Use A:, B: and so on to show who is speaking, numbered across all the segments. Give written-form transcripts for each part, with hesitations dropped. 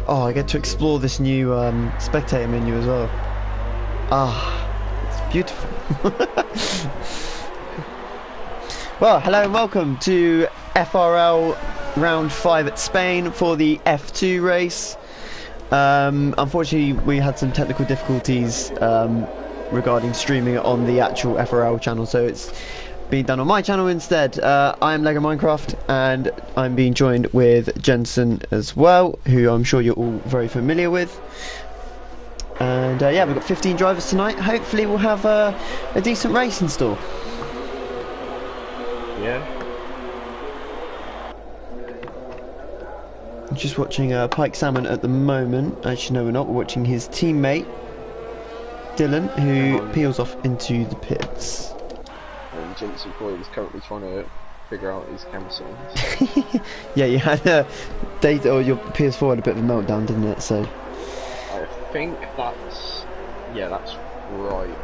A: Oh, I get to explore this new spectator menu as well. Ah, it's beautiful. Well, hello and welcome to FRL round 5 at Spain for the F2 race. Unfortunately, we had some technical difficulties regarding streaming it on the actual FRL channel, so it's being done on my channel instead. I am Lego Minecraft, and I'm being joined with Jensen as well, who I'm sure you're all very familiar with. And yeah, we've got 15 drivers tonight. Hopefully we'll have a decent race in store.
B: Yeah.
A: I'm just watching Pike Salmon at the moment. Actually, no, we're not. We're watching his teammate, Dylan, who peels off into the pits.
B: And Jensen Boy is currently trying to figure out his camera settings.
A: Yeah, you had data, or your PS4 had a bit of a meltdown, didn't it? So
B: I think that's... yeah, that's right.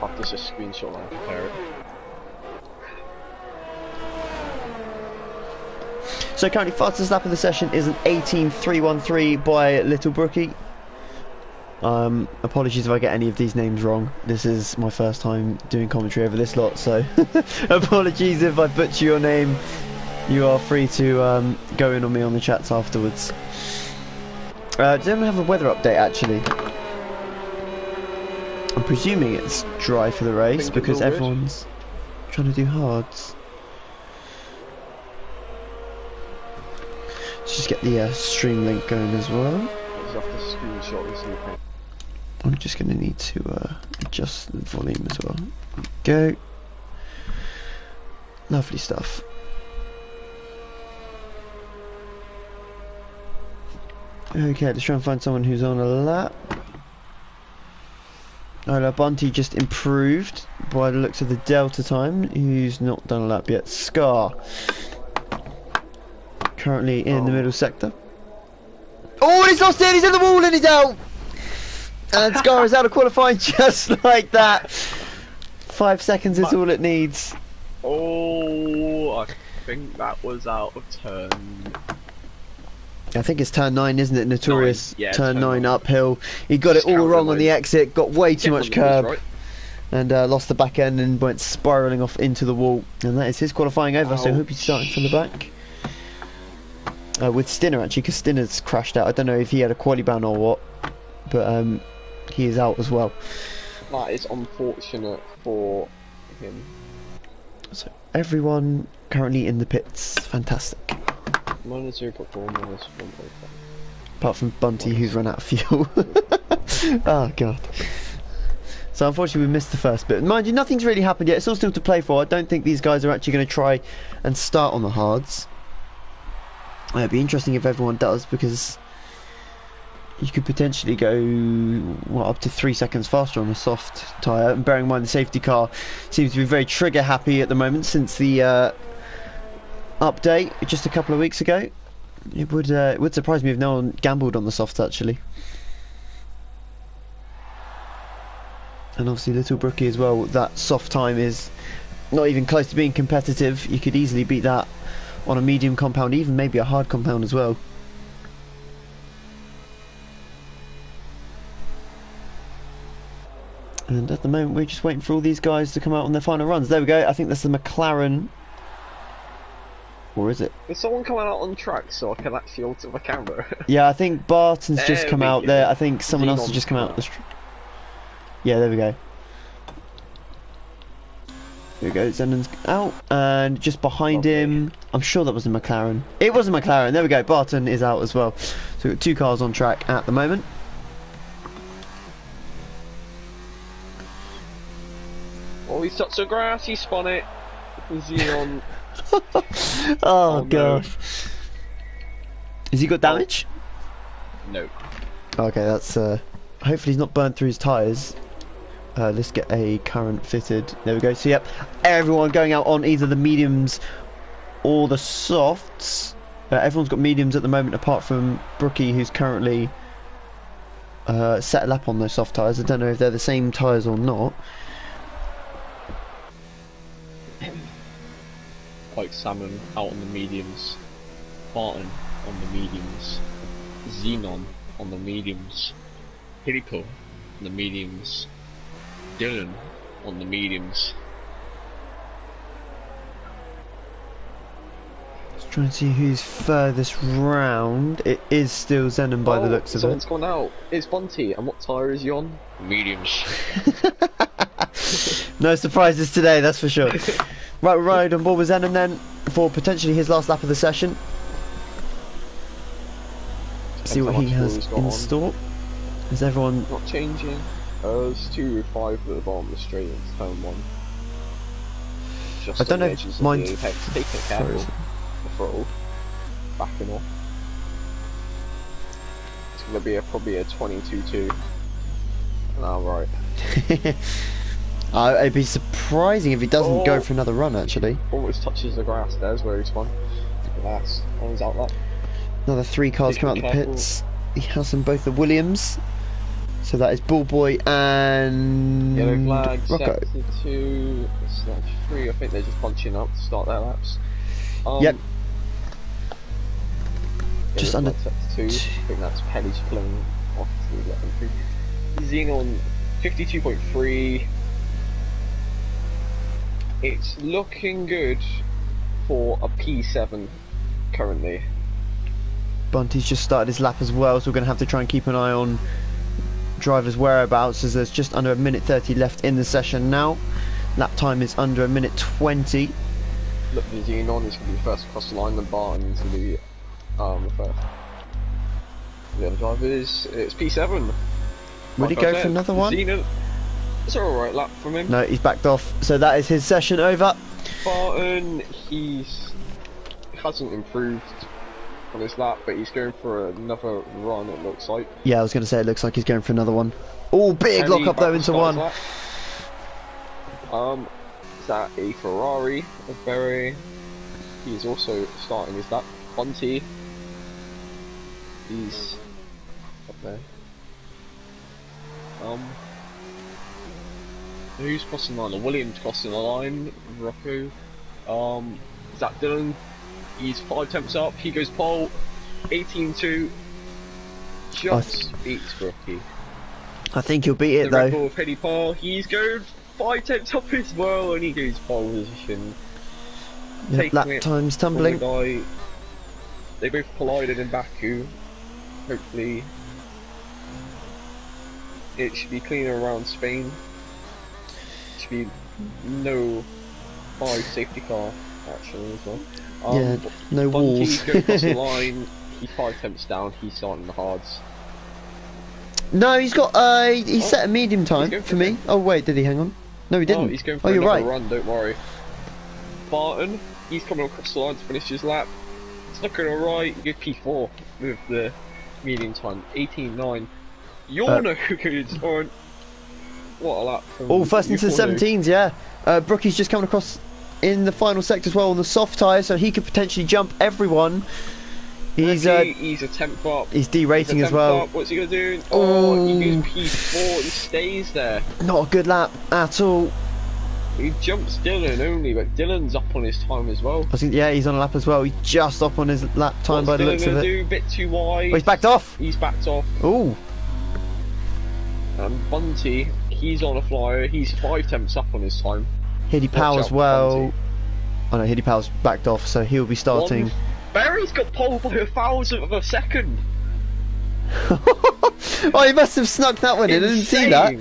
B: I'll have to just screenshot and compare it.
A: So currently fastest lap of the session is an 18.313 by Little Brookie. Apologies if I get any of these names wrong. This is my first time doing commentary over this lot, so apologies if I butcher your name. You are free to go in on me on the chats afterwards. Does anyone have a weather update actually? I'm presuming it's dry for the race because everyone's trying to do hards. Let's just get the stream link going as well.
B: Just have to screenshot this new thing.
A: I'm just going to need to adjust the volume as well. There we go. Lovely stuff. Okay, let's try and find someone who's on a lap. Oh, Bunty just improved by the looks of the delta time. Who's not done a lap yet? Scar. Currently in the middle sector. Oh, he's lost it! He's in the wall and he's out! And Scar is out of qualifying just like that. 5 seconds is all it needs.
B: Oh, I think that was out of turn.
A: I think it's turn 9, isn't it? Notorious.
B: Yeah,
A: turn 9 uphill. He got it all wrong on the exit, got way too much curb, right, and lost the back end and went spiralling off into the wall. And that is his qualifying over, so I hope he's starting from the back. With Stinner actually, because Stinner's crashed out. I don't know if he had a quali ban or what, but he is out as well.
B: That is unfortunate for him.
A: So everyone currently in the pits. Fantastic.
B: Minus 0.4, minus 1.5.
A: Apart from Bunty, who's run out of fuel. Oh god. So unfortunately we missed the first bit. Mind you, nothing's really happened yet. It's all still to play for. I don't think these guys are actually going to try and start on the hards. It'd be interesting if everyone does, because you could potentially go up to 3 seconds faster on a soft tyre. And bearing in mind the safety car seems to be very trigger happy at the moment since the update just a couple of weeks ago. It would surprise me if no one gambled on the softs actually. And obviously Little Brookie as well, that soft time is not even close to being competitive. You could easily beat that on a medium compound, even maybe a hard compound as well. And at the moment we're just waiting for all these guys to come out on their final runs. There we go, I think that's the McLaren. Or is it?
B: Is someone coming out on track so I can actually alter the camera?
A: Yeah, I think Barton's just come out there. I think someone else has just come out the street. Yeah, there we go. There we go, Zennon's out, and just behind him, I'm sure that was a McLaren. It was a McLaren, there we go, Barton is out as well. So we've got 2 cars on track at the moment.
B: Oh, he's touched the grass, he spun it. Xenon.
A: Oh gosh. Has he got damage?
B: No.
A: Okay, that's hopefully he's not burnt through his tyres. Let's get a current fitted. There we go. So yep, everyone going out on either the mediums or the softs. Everyone's got mediums at the moment apart from Brookie, who's currently set a lap on those soft tyres. I don't know if they're the same tyres or not.
B: Like Salmon out on the mediums, Barton on the mediums, Xenon on the mediums, Helico on the mediums, Dylan on the mediums.
A: Just trying to see who's furthest round. It is still Zenon by the looks of
B: someone's
A: it.
B: gone out. It's Bunty, and what tyre is he on? Mediums.
A: No surprises today, that's for sure. Right, we're right on board with Zenon then for potentially his last lap of the session. See what he has in store. Is everyone
B: not changing? There's 2.5 at the bottom of the straight into turn 1. Just
A: I don't know. Mind.
B: Taking a careful. The throttle. Backing off. It's gonna be probably a 22.2. Right.
A: It'd be surprising if he doesn't go for another run actually.
B: Almost touches the grass. There's where he's spun. Last on his outlet.
A: Another 3 cars come out the pits. He has them both the Williams. So that is Bullboy and
B: Yellow flag,
A: Rocco.
B: sector 2, 3, I think they're just bunching up to start their laps.
A: Yep. Just under
B: sector 2, I think that's Penny's pulling off to let them through. Xenon 52.3. It's looking good for a P7 currently.
A: Bunty's just started his lap as well, so we're going to have to try and keep an eye on drivers' whereabouts as there's just under a minute 30 left in the session now. Lap time is under a minute 20.
B: Look, the Xenon is going to be first across the line, the Barton's going to be first. The other drivers, it's P7.
A: Would he go for another one?
B: Xenon, it's an alright lap from him.
A: No, he's backed off, so that is his session over.
B: Barton, hasn't improved on his lap, but he's going for another run, it looks like.
A: Yeah, I was going to say it looks like he's going for another one. Oh, big lock up though into one.
B: Is that a Ferrari of Berry? He's also starting his lap. Bunty, he's up there. Who's crossing the line? Williams crossing the line. Rocco. Is that Dylan? He's 5 temps up, he goes pole, 18.2, just beats Rookie.
A: I think he'll beat it though.
B: Red Bull of Petty Pole, he's going 5 temps up as well, and he goes pole position.
A: Yep, lap time's tumbling.
B: They both collided in Baku, hopefully it should be cleaner around Spain. Should be no 5 safety car actually as well.
A: Yeah, no walls.
B: Bunty goes across the line, he's 5 temps down, he's starting the hards.
A: No, he's got he set a medium time for me. Oh wait, did he? Hang on. No, he didn't.
B: Oh, he's going for another run, don't worry. Barton, he's coming across the line to finish his lap. It's looking alright, he goes P4 with the medium time, 18.9. Yorno goes on. What a lap from
A: first into the 17s, yeah. Brookie's just coming across in the final sector as well on the soft tyre, so he could potentially jump everyone. He's
B: a temp up.
A: He's derating as well.
B: Up. What's he gonna do? Oh, he goes P4. He stays there.
A: Not a good lap at all.
B: He jumps Dylan only, but Dylan's up on his time as well.
A: I think he's on a lap as well. He's just up on his lap time by the looks of it.
B: Do? Bit too wide.
A: Oh, he's backed off.
B: He's backed off.
A: Ooh.
B: And Bunty, he's on a flyer. He's 5 temps up on his time.
A: Hiddy Powell as well. Oh no, Hiddy Powell's backed off, so he'll be starting.
B: Barry's got pole by 1,000th of a second.
A: Oh, he must have snuck that one in. I didn't see that.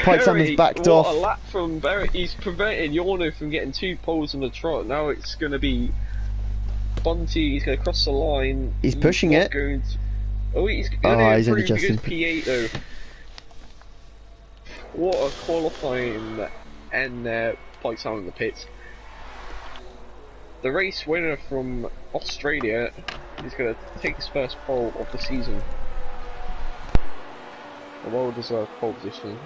A: Pike Salmon's backed off.
B: What a lap from Barry. He's preventing Yorno from getting 2 poles on the trot. Now it's going to be Bunty. He's going to cross the line.
A: He's pushing it.
B: He's
A: only just in
B: P8 though. What a qualifying end there. Pike Salmon in the pits. The race winner from Australia is going to take his first pole of the season. A well-deserved pole position.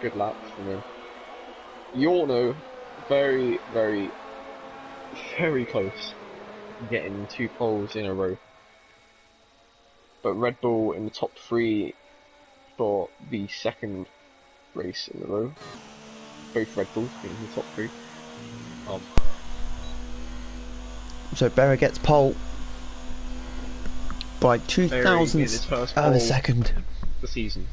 B: Good lap from him. Yorno, very, very, very close. Getting 2 poles in a row. But Red Bull in the top 3 for the second race in a row. Both Red Bulls being in the top 3.
A: So Berra gets pole. by
B: Berry
A: 2,000
B: in his first
A: of a
B: pole
A: second.
B: of the season.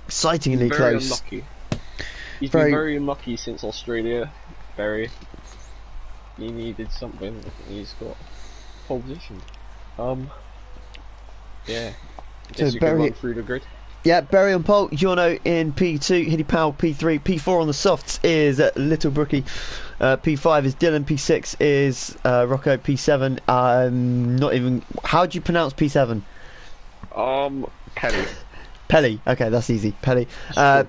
A: Excitingly
B: He's very
A: close.
B: unlucky. He's
A: Very-
B: been very unlucky since Australia. Berry. He needed something. He's got pole position. Yeah. I guess
A: So
B: you
A: Berry-
B: can run through the grid.
A: Yeah, Berry on pole, Jono in P2, Hiddy Powell P3, P4 on the softs is Little Brookie, P5 is Dylan, P6 is Rocco, P7, not even, how do you pronounce P7?
B: Pelly.
A: Pelly, okay, that's easy, Pelly.
B: Pelly.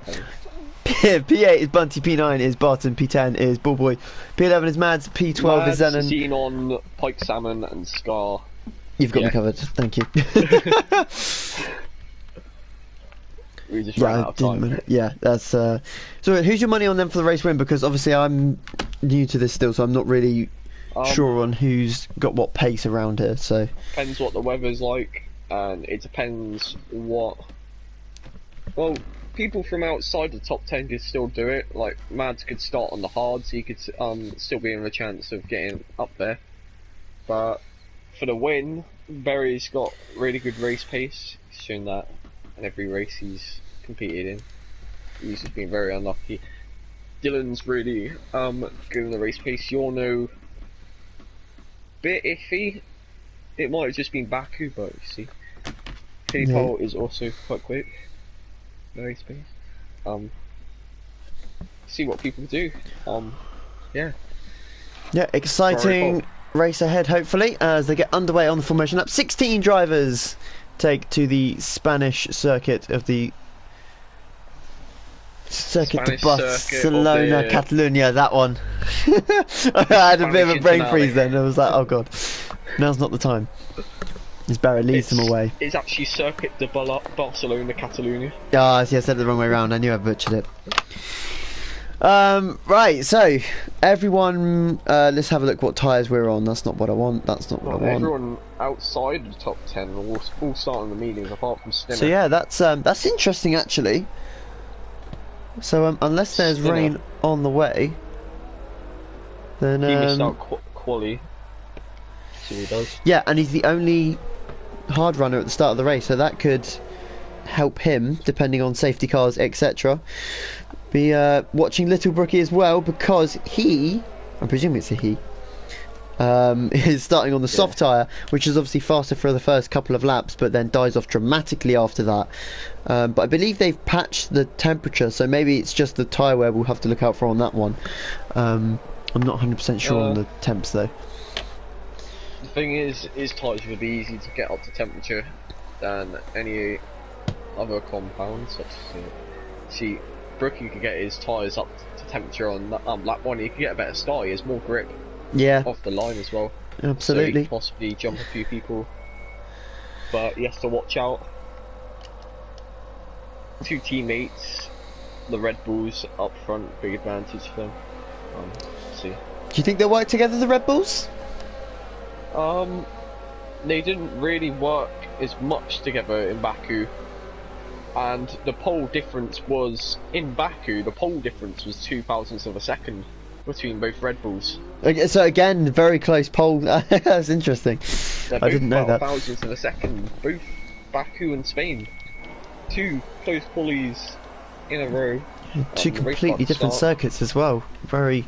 A: P8 is Bunty, P9 is Barton, P10 is Bullboy, P11 is Mads, P12 is
B: Mads,
A: Zenon.
B: Xenon, Pike Salmon, and Scar.
A: You've got
B: Yeah.
A: me covered, thank you.
B: We just ran out of time.
A: Yeah, that's so who's your money on them for the race win? Because obviously I'm new to this still, so I'm not really sure on who's got what pace around here, so
B: Depends what the weather's like, and it depends what. Well, people from outside the top 10 could still do it. Like Mads could start on the hards, he could still be in a chance of getting up there. But for the win, Berry's got really good race pace. He's shown that in every race he's competed in. He's just been very unlucky. Dylan's really good in the race pace. Yorno, bit iffy. It might have just been Baku, but you see, Filippo is also quite quick. The race pace. See what people do. Yeah.
A: Yeah, exciting race ahead hopefully as they get underway on the formation lap. 16 drivers take to the Spanish circuit of the Circuit de Barcelona, Catalonia, that one. I had a bit of a brain freeze then. I was like, oh god, now's not the time. As Barry leads them away.
B: It's actually Circuit de Barcelona, Catalonia.
A: Ah, see, I said it the wrong way around. I knew I butchered it. Right, so everyone, let's have a look what tyres we're on. That's not what I want. That's not what I want.
B: Everyone outside the top 10 all start on the mediums, apart from Stinner.
A: So yeah, that's interesting actually. So unless there's rain on the way, then
B: he missed out quali. See what he does.
A: Yeah, and he's the only hard runner at the start of the race, so that could help him, depending on safety cars, etc. Be watching Little Brookie as well, because he, I'm presuming it's a he, is starting on the soft tyre, which is obviously faster for the first couple of laps, but then dies off dramatically after that. But I believe they've patched the temperature, so maybe it's just the tyre wear we'll have to look out for on that one. I'm not 100% sure on the temps though.
B: The thing is, his tyres will be easy to get up to temperature than any other compound, such as see, Brookie could get his tyres up to temperature on lap 1. He could get a better start. He has more grip.
A: Yeah.
B: Off the line as well.
A: Absolutely.
B: So he could possibly jump a few people, but he has to watch out. 2 teammates, the Red Bulls up front, big advantage for them. See.
A: Do you think they'll work together, the Red Bulls?
B: They didn't really work as much together in Baku, and the pole difference was in Baku. The pole difference was 0.02 of a second between both Red Bulls.
A: So again, very close pole. That's interesting. I didn't know that.
B: Thousandths of a second, both Baku and Spain. 2 close qualies in a row.
A: 2 completely different circuits as well. Very.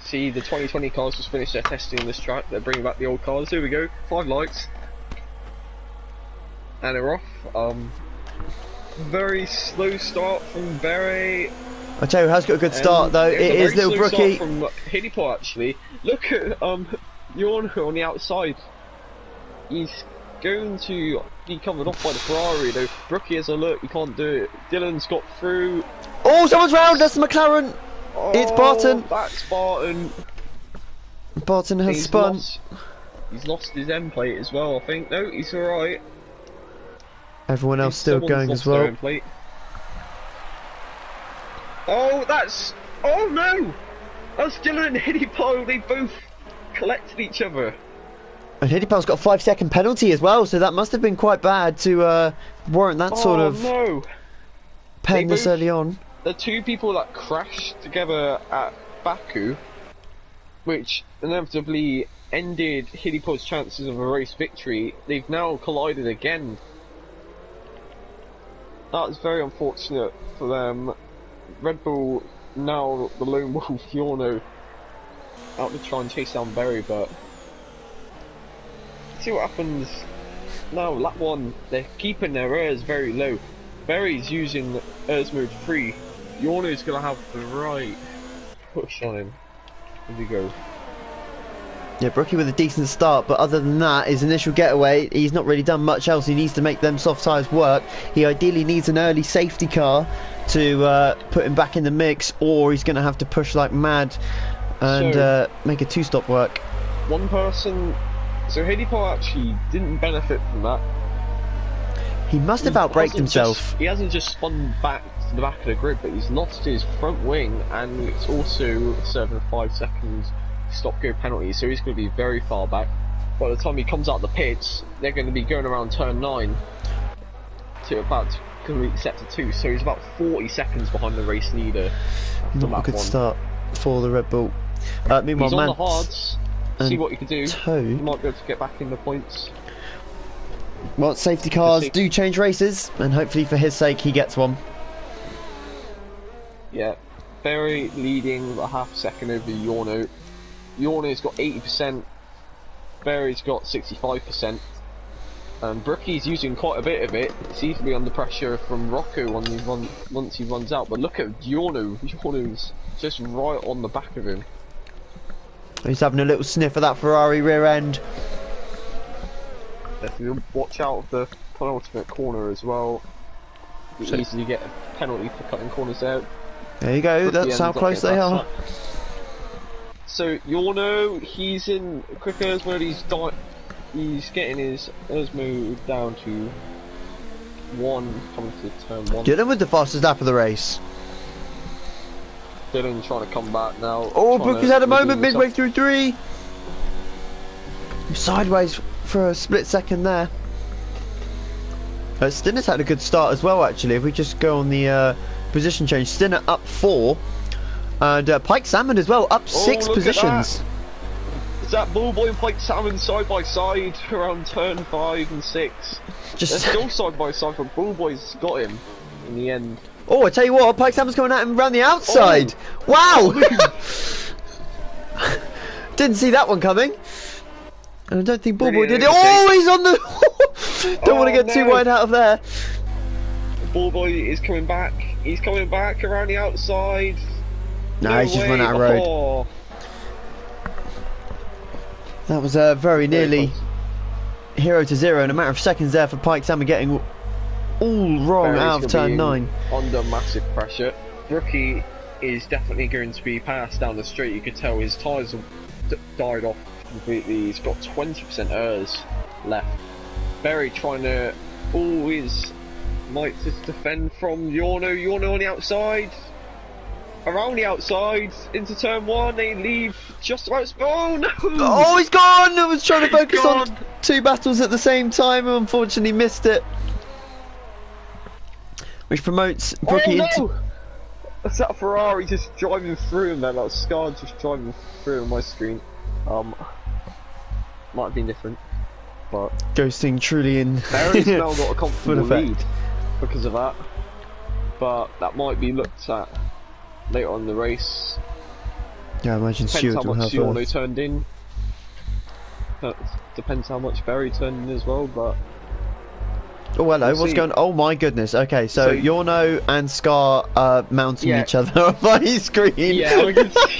B: See, the 2020 cars just finished their testing on this track. They're bringing back the old cars. Here we go. 5 lights, and they're off. Very slow start from Berry.
A: I tell you, has got a good start though. It is Little Brookie
B: from Hiddipo actually. Look at Yorno on the outside. He's going to be covered off by the Ferrari though. Brookie has a look. He can't do it. Dylan's got through.
A: Oh, someone's round. That's the McLaren.
B: Oh,
A: it's Barton.
B: That's Barton.
A: Barton has spun.
B: He's lost his end plate as well. I think. No, he's all right.
A: Everyone else still going as well.
B: Oh, that's... Oh no! That's Dylan and Hiddipo. They both collected each other.
A: And Hiddipo's got a 5-second penalty as well, so that must have been quite bad to warrant that sort of pen this early on.
B: The 2 people that crashed together at Baku, which inevitably ended Hidepo's chances of a race victory, they've now collided again. That's very unfortunate for them. Red Bull, now the lone wolf, Yorno, out to try and chase down Berry, but see what happens now. Lap 1, they're keeping their airs very low. Berry's using airs mode 3. Yorno's going to have the right push on him as he goes.
A: Yeah, Brookie with a decent start, but other than that, his initial getaway, he's not really done much else. He needs to make them soft tyres work. He ideally needs an early safety car to put him back in the mix, or he's going to have to push like mad and make a two-stop work.
B: One person... So Hidepo actually didn't benefit from that.
A: He must have outbraked himself.
B: He hasn't just spun back to the back of the grid, but he's lost his front wing, and it's also serving a 5 seconds stop-go penalty, so he's going to be very far back. By the time he comes out the pits, they're going to be going around turn 9 to about to complete sector 2, so he's about 40 seconds behind the race leader.
A: Not a good start for the Red Bull. Meanwhile,
B: he's on the hards. See what you can do. He might be able to get back in the points.
A: Well, safety cars do change races, and hopefully for his sake he gets one.
B: Yeah, Berry leading a half second over Yorno. Yorno's got 80%, Berry's got 65%, and Brookie's using quite a bit of it. It's easily under pressure from Rocco once he runs out, but look at Yorno. Yorno's just right on the back of him.
A: He's having a little sniff of that Ferrari rear end.
B: Definitely watch out of the penultimate corner as well. You easily get a penalty for cutting corners out.
A: There you go, that's how close they are.
B: So Yorno, he's in quick airs mode. He's getting his airs mode down to 1, coming to turn 1.
A: Dylan with the fastest lap of the race.
B: Dylan trying to come back now.
A: Oh, Brookie's had a moment midway through 3. Sideways for a split second there. Stinner's had a good start as well, actually. If we just go on the position change, Stinner up 4. And Pike Salmon as well, up 6 positions.
B: Is that Bullboy and Pike Salmon side by side around turn 5 and 6? They're still side by side, but Bullboy's got him in the end.
A: Oh, I tell you what, Pike Salmon's going at him around the outside. Oh. Wow! Didn't see that one coming. And I don't think Bullboy did it. Oh, he's on the... Don't want to get too wide out of there.
B: Bullboy is coming back. He's coming back around the outside.
A: No, he's just run out of road.
B: Oh.
A: That was very nearly 0 to 0 in a matter of seconds there for Pike Salmon, getting all wrong out of turn 9.
B: Under massive pressure. Rookie is definitely going to be passed down the straight. You could tell his tyres have died off completely. He's got 20% airs left. Berry trying to always might just defend from Yorno. Yorno on the outside. Around the outside into turn 1, they leave just about. Oh no!
A: Oh, he's gone! I was trying to focus on 2 battles at the same time and unfortunately missed it. Which promotes Brookie into.
B: That's that Ferrari just driving through him there, like Scar just driving through on my screen. Might have been different, but.
A: Ghosting truly in.
B: Berry's now got a comfortable lead because of that, but that might be looked at later on in the race.
A: Yeah, I imagine Stewart will have
B: Yorno turned in. Depends how much Berry turned in as well, but.
A: Oh hello, what's going on? Oh my goodness, okay, so Yorno and Scar are mounting each other on my screen.
B: Yeah, we can see.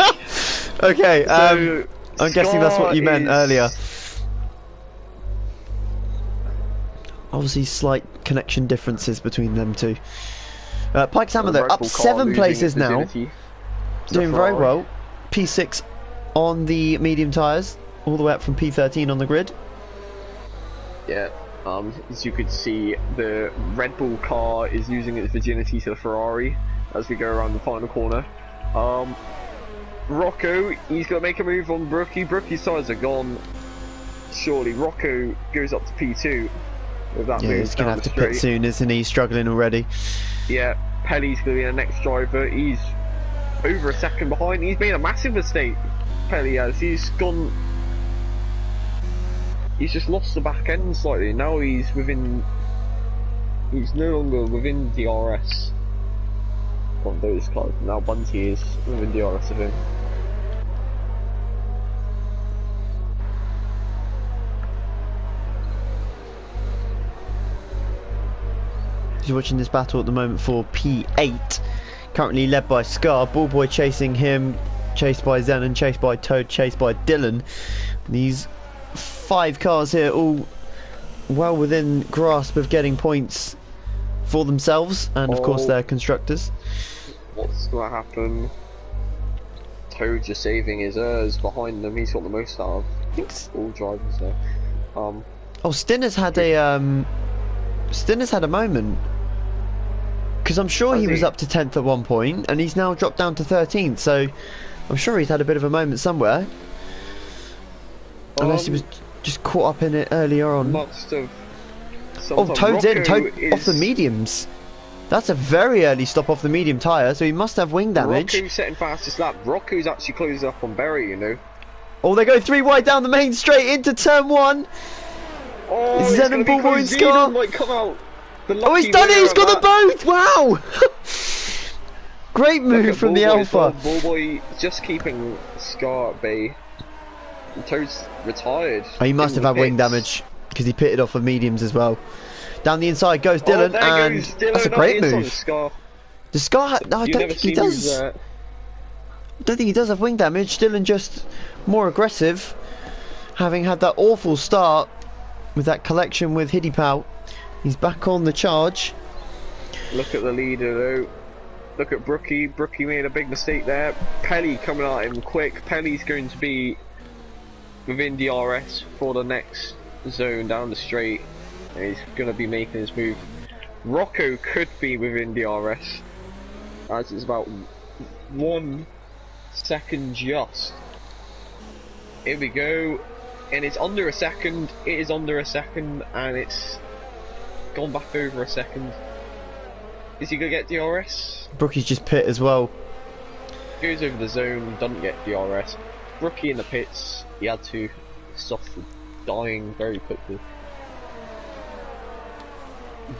A: Okay, I'm guessing that's what you meant earlier. Obviously slight connection differences between them two. Pike Salmon though, up 7 places now. Doing very well. P6 on the medium tyres, all the way up from P13 on the grid.
B: Yeah. As you could see, the Red Bull car is losing its virginity to the Ferrari as we go around the final corner. Rocco, he's going to make a move on Brookie. Brookie's tyres are gone. Surely Rocco goes up to P2 with that move.
A: He's going to have to pit soon, isn't he? He's struggling already.
B: Yeah, Pelly's going to be the next driver. He's over a second behind. He's made a massive mistake, Pelly has. He's gone he's just lost the back end slightly. Now he's within. He's no longer within DRS on those cars. Now Bunty is within DRS of him.
A: He's watching this battle at the moment for P8, currently led by Scar. Ballboy chasing him, chased by Zenon, chased by Toad, chased by Dylan. These 5 cars here all well within grasp of getting points for themselves and of course their constructors.
B: What's going to happen? Toad just saving his behind them. He's got the most out of all drivers there.
A: Oh, Stinner's had a moment, because I'm sure he was up to 10th at one point and he's now dropped down to 13th, so I'm sure he's had a bit of a moment somewhere, unless he was just caught up in it earlier on.
B: Must have.
A: Oh, Toad's in. Toad off the mediums. That's a very early stop off the medium tyre, so he must have wing damage.
B: Rocco's setting fastest lap. Rocco's actually closing up on Berry, you know.
A: Oh, they go 3 wide down the main straight into turn 1.
B: Oh,
A: Zenon, Ballboy and Scar
B: might come out.
A: Oh, he's done it! He's got them both! Wow! Great move from the Alpha.
B: Ballboy just keeping Scar at bay. Toad's retired.
A: Oh, he must have had wing damage because he pitted off of mediums as well. Down the inside goes Dylan, and that's a great move.
B: Scar.
A: The Scar, no, I don't think he does. I don't think he does have wing damage. Dylan just more aggressive, having had that awful start with that collection with Hiddipal. He's back on the charge.
B: Look at the leader though. Look at Brookie. Brookie made a big mistake there. Pelly coming at him quick. Pelly's going to be within DRS for the next zone down the straight. And he's going to be making his move. Rocco could be within DRS, as it's about 1 second just. Here we go. And it's under a second. It is under a second, and it's gone back over a second. Is he gonna get DRS?
A: Brookie's just pit as well.
B: Goes over the zone, doesn't get DRS. Brookie in the pits, he had to stop dying very quickly.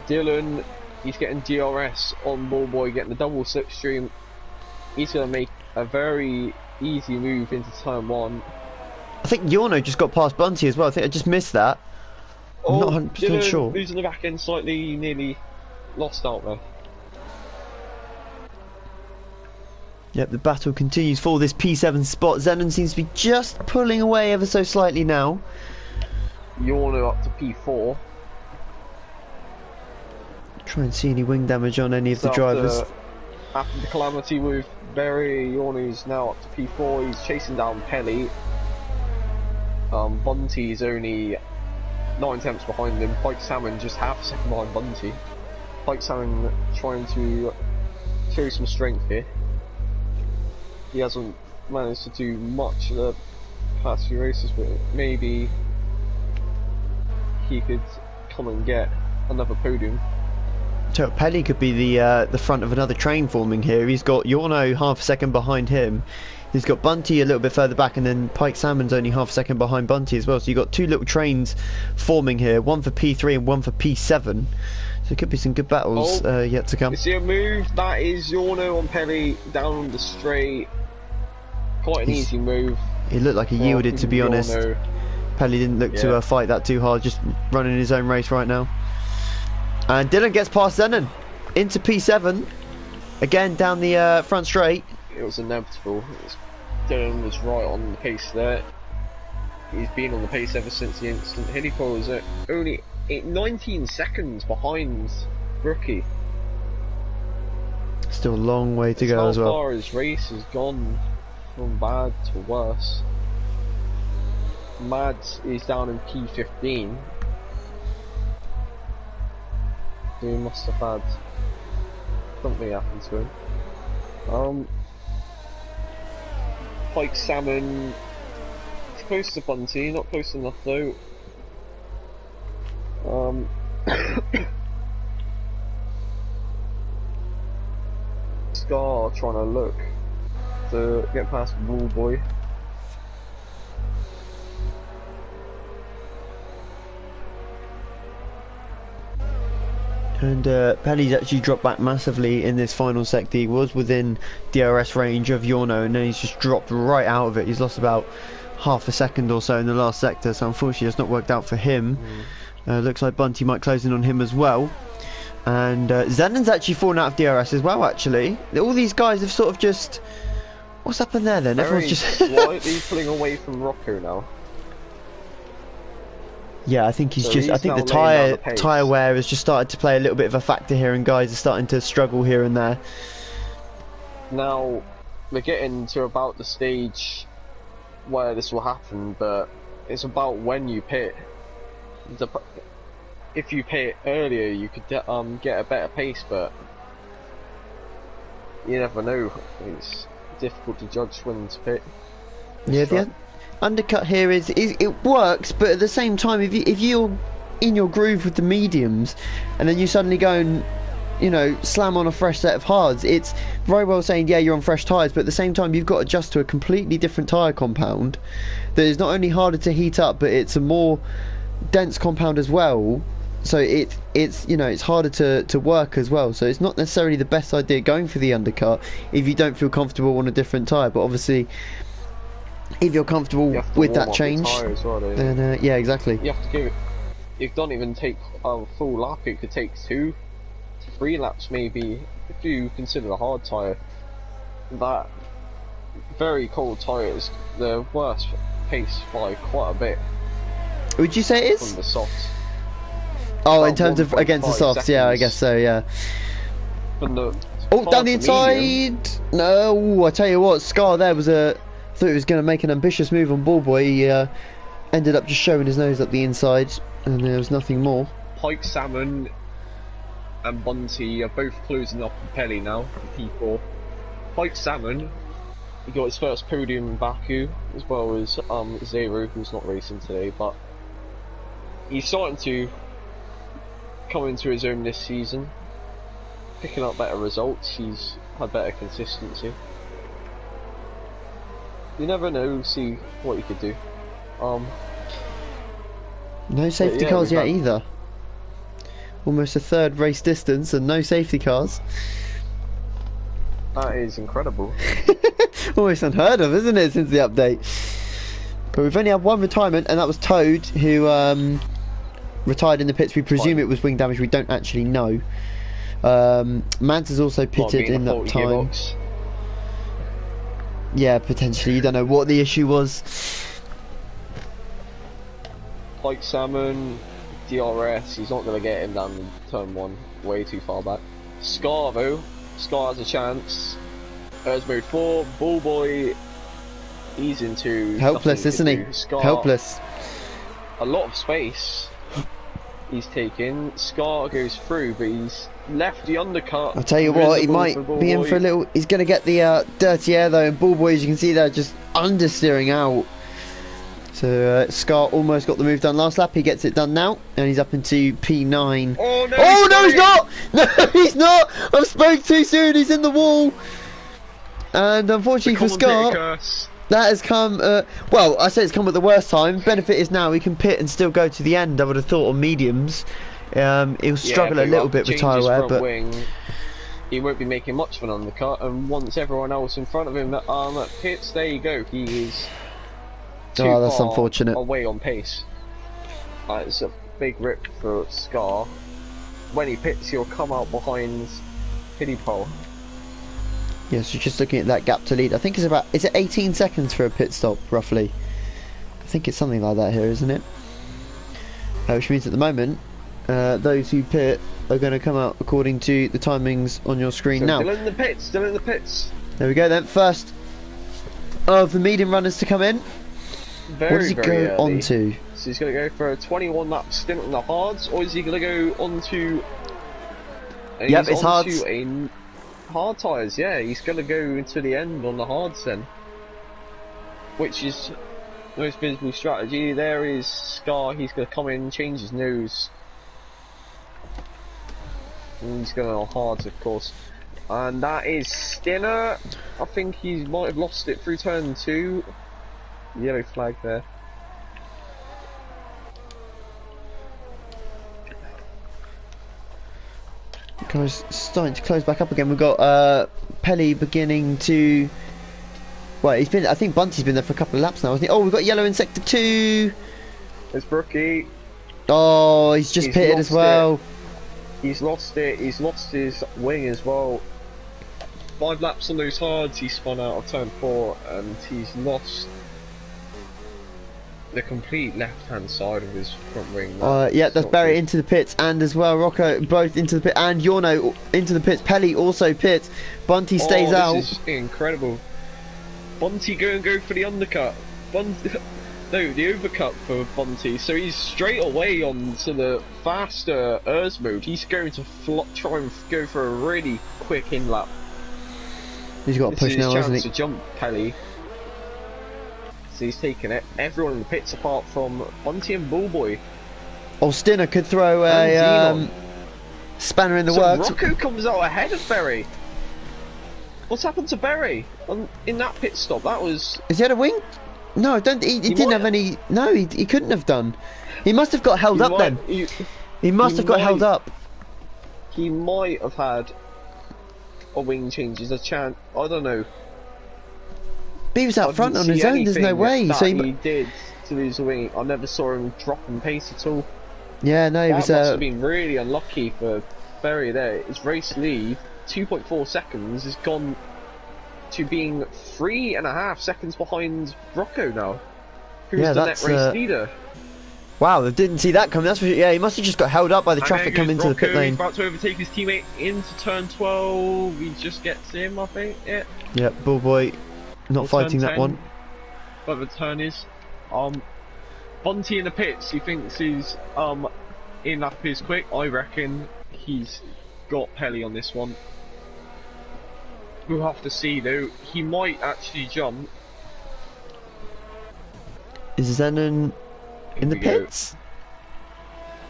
B: Dylan, he's getting DRS on Ballboy, getting the double slipstream. He's gonna make a very easy move into turn 1.
A: I think Yorno just got past Bunty as well. I think I just missed that. I'm not 100% sure.
B: Losing the back end slightly, nearly lost out there.
A: Yep, the battle continues for this P7 spot. Zenon seems to be just pulling away ever so slightly now.
B: Yorno up to P4.
A: Try and see any wing damage on any of the drivers.
B: After the calamity with Berry, Yorno's now up to P4. He's chasing down Pelly. Bunty's only 9 tenths behind him. Pike Salmon just half a second behind Bunty. Pike Salmon trying to show some strength here. He hasn't managed to do much in the past few races, but maybe he could come and get another podium.
A: So Pelly could be the front of another train forming here. He's got Yorno half a second behind him. He's got Bunty a little bit further back, and then Pike Salmon's only half a second behind Bunty as well. So you've got 2 little trains forming here, one for P3 and one for P7. So it could be some good battles yet to come.
B: You see a move? That is Yorno on Pelly down the straight. Quite an easy move.
A: He looked like he yielded, to be honest. Pelly didn't look to fight that too hard, just running his own race right now. And Dylan gets past Zenon into P7 again down the front straight.
B: It was inevitable. Dylan was right on the pace there. He's been on the pace ever since the instant. Hiddipal is only 19 seconds behind Brookie.
A: Still a long way to go as well.
B: How far his race has gone from bad to worse. Mads is down in P15. He must have had something happen to him. Pike Salmon, it's close to Bunty, not close enough though. Scar trying to look to get past Ballboy.
A: And Pelly's actually dropped back massively in this final sector. He was within DRS range of Yorno, and then he's just dropped right out of it. He's lost about half a second or so in the last sector, so unfortunately it's not worked out for him. Looks like Bunty might close in on him as well. And Zenon's actually fallen out of DRS as well, actually. All these guys have sort of just... What's happened there then?
B: Very
A: Everyone's just...
B: slightly pulling away from Rocco now.
A: Yeah, I think he's
B: So
A: just... I
B: he's
A: think
B: now
A: the
B: laying down the pace.
A: tyre wear has just started to play a little bit of a factor here, and guys are starting to struggle here and there.
B: Now, we're getting to about the stage where this will happen, but it's about when you pit. If you pit earlier, you could get a better pace, but you never know. It's difficult to judge when to pit.
A: Yeah, the undercut here is it works, but at the same time, if you're in your groove with the mediums, and then you suddenly go and, you know, slam on a fresh set of hards, it's very well saying, yeah, you're on fresh tyres, but at the same time you've got to adjust to a completely different tyre compound that is not only harder to heat up, but it's a more dense compound as well. So it's you know, it's harder to work as well. So it's not necessarily the best idea going for the undercut if you don't feel comfortable on a different tyre. But obviously, if you're comfortable with that change, then yeah, exactly.
B: You have to give it. It don't even take a full lap. It could take 2 to 3 laps maybe if you consider a hard tyre. That very cold tyre is the worst pace by quite a bit.
A: Would you say it is?
B: From the softs.
A: Oh, in terms of against the softs,
B: seconds.
A: yeah, I guess so, yeah.
B: From the
A: down the inside! No, I tell you what, Scar there was a... thought he was going to make an ambitious move on Ballboy. He ended up just showing his nose up the inside, and there was nothing more.
B: Pike Salmon and Bunty are both closing up on Pelly now for P4. Pike Salmon, he got his first podium in Baku, as well as Zero, who's not racing today, but he's starting to come into his own this season, picking up better results. He's had better consistency. You never know, see what he could do.
A: No safety cars yet either. Almost a third race distance and no safety cars.
B: That is incredible.
A: Almost unheard of, isn't it, since the update? But we've only had one retirement, and that was Toad, who retired in the pits. We presume it was wing damage. We don't actually know. Mans has also pitted in that time.
B: Gearbox.
A: Yeah, potentially. You don't know what the issue was.
B: Pike Salmon, DRS, he's not going to get him down turn 1, way too far back. Scar though, Scar has a chance. There's mode 4, Ballboy, he's into...
A: helpless, isn't he?
B: Scar,
A: helpless.
B: A lot of space he's taking. Scar goes through, but he's left the undercut.
A: I'll tell you what, he might be in for a little... He's going to get the dirty air though, and Ballboy, as you can see there, just understeering out. So Scar almost got the move done last lap. He gets it done now, and he's up into P9.
B: Oh no!
A: Oh no, he's not! No, he's not! I spoke too soon. He's in the wall. And unfortunately for Scar, that has come. Well, I say it's come at the worst time. Benefit is now he can pit and still go to the end. I would have thought on mediums. He'll struggle a little bit with tyre wear, but
B: he won't be making much of an undercut. And once everyone else in front of him pits, there you go. He is.
A: Oh, that's unfortunate.
B: Away on pace. It's a big rip for Scar. When he pits, he'll come out behind Pity Pole.
A: Yes, you're just looking at that gap to lead. I think it's about... Is it 18 seconds for a pit stop, roughly? I think it's something like that here, isn't it? Which means at the moment, those who pit are going to come out according to the timings on your screen now.
B: Still in the pits, still in the pits.
A: There we go then. First of the medium runners to come in. What does he go on to?
B: So he's going to go for a 21 lap stint on the hards, or is he going to go on to...
A: Yep, it's hards.
B: Hard tyres, yeah, he's going to go to the end on the hards then. Which is the most visible strategy. There is Scar, he's going to come in, change his nose. And he's going on hards, of course. And that is Skinner. I think he might have lost it through turn 2. Yellow flag there.
A: Guys, starting to close back up again. We've got Pelly beginning to. Well, he's been. I think Bunty's been there for a couple of laps now, hasn't he? Oh, we've got yellow in sector 2.
B: It's Brookie.
A: Oh, he's just pitted as well.
B: He's lost it. He's lost his wing as well. 5 laps on those hards. He spun out of turn 4, and he's lost the complete left-hand side of his front wing.
A: Yeah, that's Barry into the pits, and as well Rocco both into the pit, and Yorno into the pits. Pelly also pits. Bunty stays out.
B: This is incredible. Bunty go for the undercut. No, the overcut for Bunty. So he's straight away onto the faster ERS mode. He's going to try and go for a really quick in lap.
A: He's got a push now, hasn't he?
B: To jump Pelly. So he's taking it. Everyone in the pits apart from Bunty and Bullboy.
A: Oh, Stinner could throw a spanner in the works.
B: Rocco comes out ahead of Berry. What's happened to Berry in that pit stop? That was.
A: Has he had a wing? No, don't. He didn't have any. No, he couldn't have done. He must have got held up then. He must have got held up.
B: He might have had a wing change. There's a chance. I don't know.
A: But he was out front on his own. There's no way. So
B: he did to lose a wing. I never saw him drop in pace at all.
A: Yeah, no, he was.
B: That must have been really unlucky for Berry there. His race lead, 2.4 seconds, has gone to being 3.5 seconds behind Rocco now, who's the net race leader.
A: Wow, they didn't see that coming. That's yeah. He must have just got held up by the traffic coming into the pit lane.
B: He's about to overtake his teammate into turn 12. He just gets him, I think. Yeah.
A: Yep, Bullboy not fighting that one.
B: But the turn is Bunty in the pits. He thinks his in lap is quick. I reckon he's got Pelly on this one. We'll have to see though. He might actually jump.
A: Is Zenon in the pits?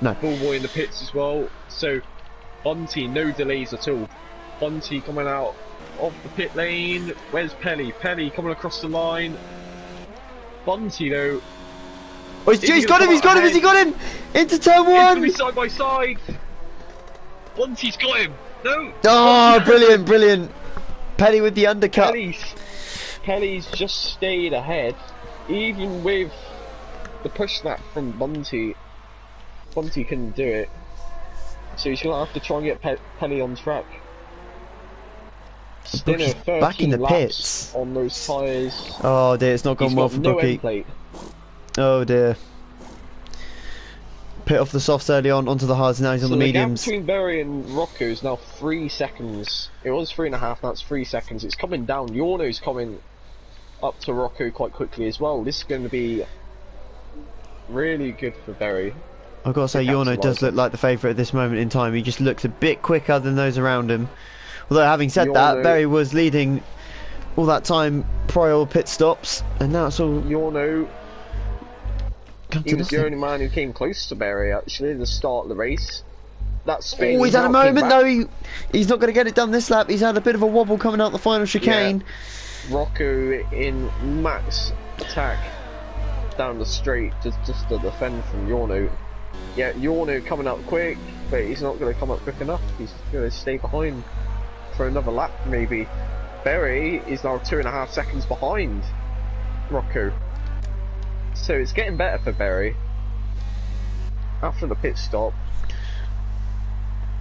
A: No.
B: Bullboy in the pits as well. So Bunty, no delays at all. Bunty coming out of the pit lane. Where's Pelly? Pelly coming across the line. Bunty though.
A: Oh, he's got him! He's got him! Has he got him? Into turn 1!
B: It's side by side. Bunty's got him. No.
A: Oh, brilliant, brilliant. Pelly with the undercut.
B: Pelly's just stayed ahead, even with the push snap from Bunty. Bunty couldn't do it, so he's gonna have to try and get Pelly on track. Stinner,
A: back in the pits
B: on those tyres.
A: Oh dear, it's not gone well for Brookie. Oh dear. Pit off the softs early onto the hards, now he's on the mediums.
B: The gap between Berry and Rocco is now 3 seconds. It was 3.5, now it's 3 seconds. It's coming down. Yorno's coming up to Rocco quite quickly as well. This is going to be really good for Berry.
A: I've got to say, Yorno does look like the favourite at this moment in time. He just looks a bit quicker than those around him. Although, having said that, Berry was leading all that time prior pit stops, and now it's all...
B: Yorno... He was the only man who came close to Berry actually at the start of the race. That spin.
A: Oh, he's had a moment though. He's not going to get it done this lap. He's had a bit of a wobble coming out the final chicane.
B: Yeah. Rocco in max attack down the straight just to defend from Yorno. Yeah, Yorno coming up quick, but he's not going to come up quick enough. He's going to stay behind for another lap maybe. Berry is now 2.5 seconds behind Rocco. So it's getting better for Berry after the pit stop.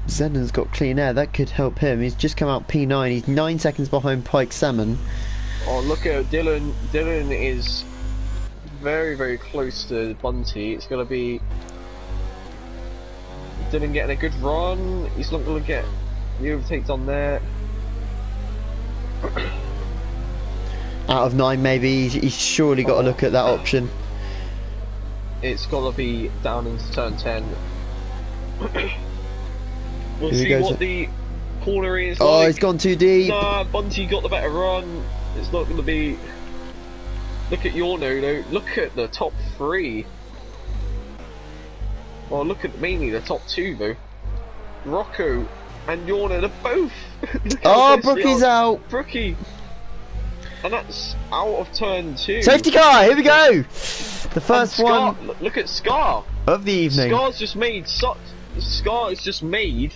A: Zenon's got clean air, that could help him. He's just come out P9, he's 9 seconds behind Pike Salmon.
B: Oh, look at Dylan. Dylan is very, very close to Bunty. It's going to be Dylan getting a good run. He's not going to get the overtakes on there.
A: Out of 9 maybe, he's surely got to look at that option.
B: It's got to be down into turn 10. We'll see what the corner is like.
A: Oh, he's gone too deep.
B: Nah, Bunty got the better run. It's not going to be... Look at Yorno though. Look at the top 3. Well, look at mainly the top 2 though. Rocco and Yorno, they're both...
A: Oh, Brookie's out.
B: Brookie. And that's out of turn 2.
A: Safety car, here we go! The first one...
B: Look at Scar.
A: Of the evening.
B: Scar's just made such... Scar has just made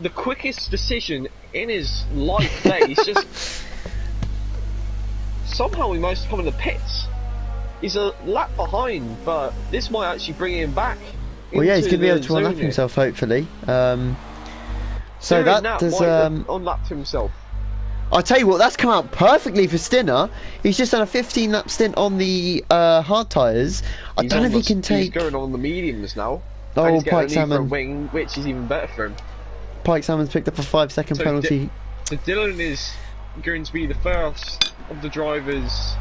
B: the quickest decision in his life there. He's just somehow he managed to come in the pits. He's a lap behind, but this might actually bring him back.
A: Well, yeah, he's going to be able to
B: zone
A: unlap
B: here.
A: himself, hopefully. So
B: Doing
A: that does.
B: might have unlapped himself.
A: I'll tell you what, that's come out perfectly for Stinner. He's just done a 15-lap stint on the hard tyres. I don't know if he can take.
B: He's going on the mediums now.
A: Oh,
B: and he's getting
A: Pike
B: a new
A: Salmon.
B: front wing, which is even better for him.
A: Pike Salmon's picked up a 5-second
B: So
A: penalty.
B: So Dylan is going to be the first of the drivers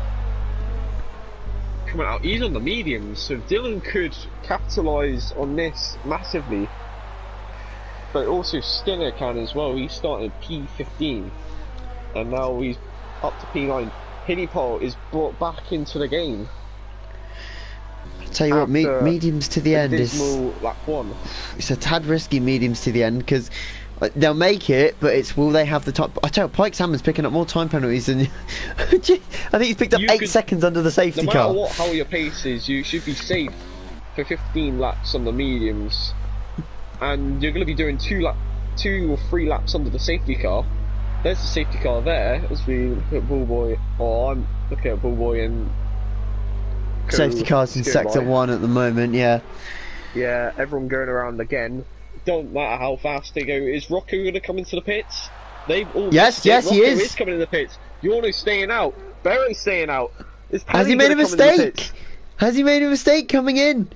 B: coming out. He's on the mediums, so Dylan could capitalise on this massively. But also Stinner can as well. He started P15 and now he's up to P9. Hiddipole is brought back into the game.
A: I'll tell you what, mediums to the end is.
B: Lap 1.
A: It's a tad risky, mediums to the end, because they'll make it, but it's will they have the time? I tell you, Pike Salmon's picking up more time penalties than. I think he's picked up 8 seconds under the safety
B: car.
A: car.
B: No matter how your pace is, you should be safe for 15 laps on the mediums, and you're going to be doing 2 or 3 laps under the safety car. There's the safety car there, as we look at Bullboy, or I'm looking at Bullboy and
A: safety cars in sector 1 at the moment, yeah.
B: Yeah, everyone going around again. Don't matter how fast they go. Is Rocco going to come into the pits? They've all
A: yes,
B: Rocco
A: he is.
B: is coming in the pits. Yorno's staying out. Berry's staying out.
A: Has he made a mistake? Has he made a mistake coming in?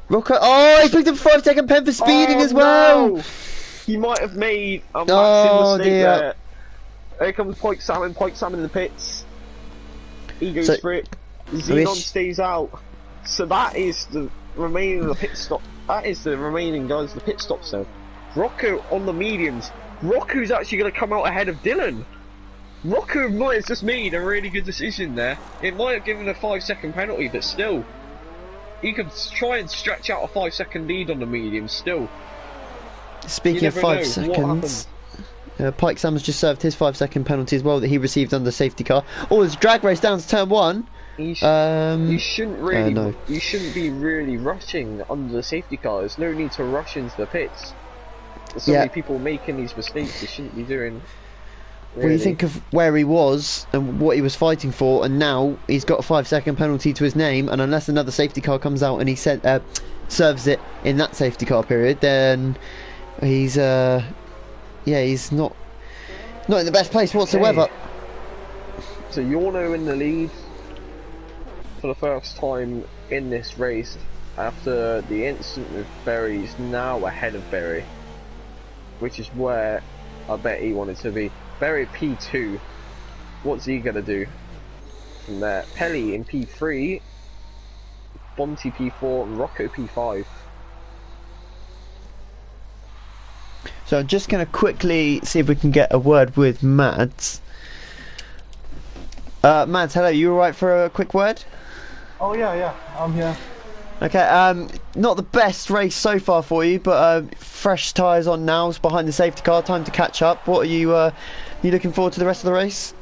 A: Rocco, oh, he picked up a 5-second pen for speeding as well.
B: No. He might have made a massive mistake
A: dear.
B: there. Here comes Pike Salmon in the pits. He goes for it. Xenon stays out. So that is the remaining of the pit stop. That is the remaining guys, the pit stops though. Rocco on the mediums. Rocco's actually going to come out ahead of Dylan. Rocco might have just made a really good decision there. It might have given a 5-second penalty, but still. He could try and stretch out a 5-second lead on the mediums still.
A: Speaking of 5 seconds, Pike Salmon's just served his 5-second penalty as well that he received under safety car. Oh, there's a drag race down to turn 1.
B: You shouldn't really.
A: No.
B: You shouldn't be really rushing under the safety car. There's no need to rush into the pits. There's so many people making these mistakes. You shouldn't be doing. Really.
A: When you think of where he was and what he was fighting for, and now he's got a 5-second penalty to his name, and unless another safety car comes out and he serves it in that safety car period, then he's he's not in the best place whatsoever.
B: So Yorno in the lead for the first time in this race after the incident with Berry. Is now ahead of Berry, which is where I bet he wanted to be. Berry P2, what's he gonna do from there? Pelly in P3, Bonti P4 and Rocco P5.
A: So I'm just going to quickly see if we can get a word with Mads. Mads, hello, you alright for a quick word?
C: Oh yeah, I'm here.
A: Okay, not the best race so far for you, but fresh tyres on now, it's behind the safety car, time to catch up. What are you looking forward to the rest of the race?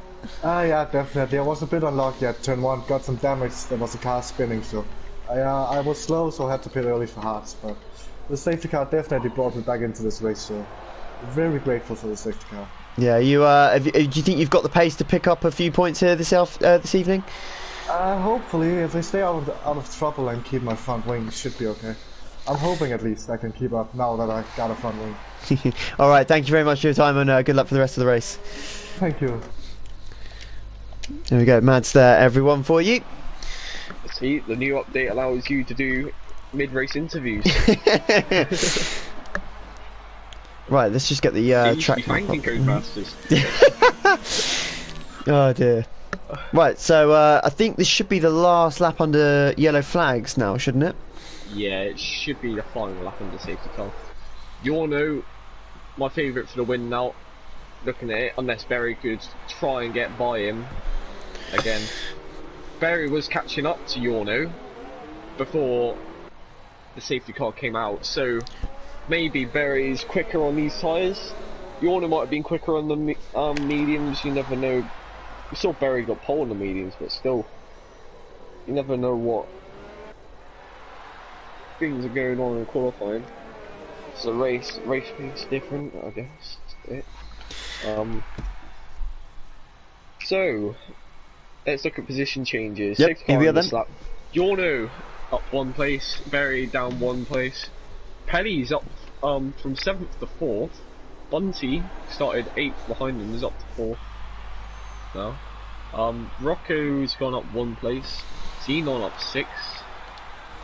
C: Yeah, definitely. I was a bit unlucky at turn 1, got some damage, there was a car spinning, so I was slow, so I had to pit early for hards, but the safety car definitely brought me back into this race, so very grateful for the safety car.
A: Yeah, do you think you've got the pace to pick up a few points here this evening?
C: Hopefully, if I stay out of trouble and keep my front wing, it should be okay. I'm hoping at least I can keep up now that I got a front wing.
A: Alright, thank you very much for your time, and good luck for the rest of the race.
C: Thank you.
A: There we go, Mads there, everyone, for you.
B: See, the new update allows you to do mid-race interviews.
A: Right, let's just get the track.
B: Thanking Codemasters.
A: Oh dear. Right, so I think this should be the last lap under yellow flags now, shouldn't it?
B: Yeah, it should be the final lap under safety car. Yorno, my favourite for the win now. Looking at it, unless Berry could try and get by him again. Berry was catching up to Yorno before the safety car came out, so maybe Berry's quicker on these tyres. Yorno might have been quicker on the mediums, you never know. We saw Berry got pole on the mediums, but still, you never know what things are going on in qualifying. So race pace different, I guess. It. So let's look at position changes.
A: Yep,
B: Safety
A: here
B: car
A: we are
B: on the
A: then.
B: slap. Giorno up 1 place, Berry down 1 place. Pelly's up from 7th to 4th. Bunty started 8th behind him, is up to 4th now. Rocco's gone up 1 place. Xenon up 6.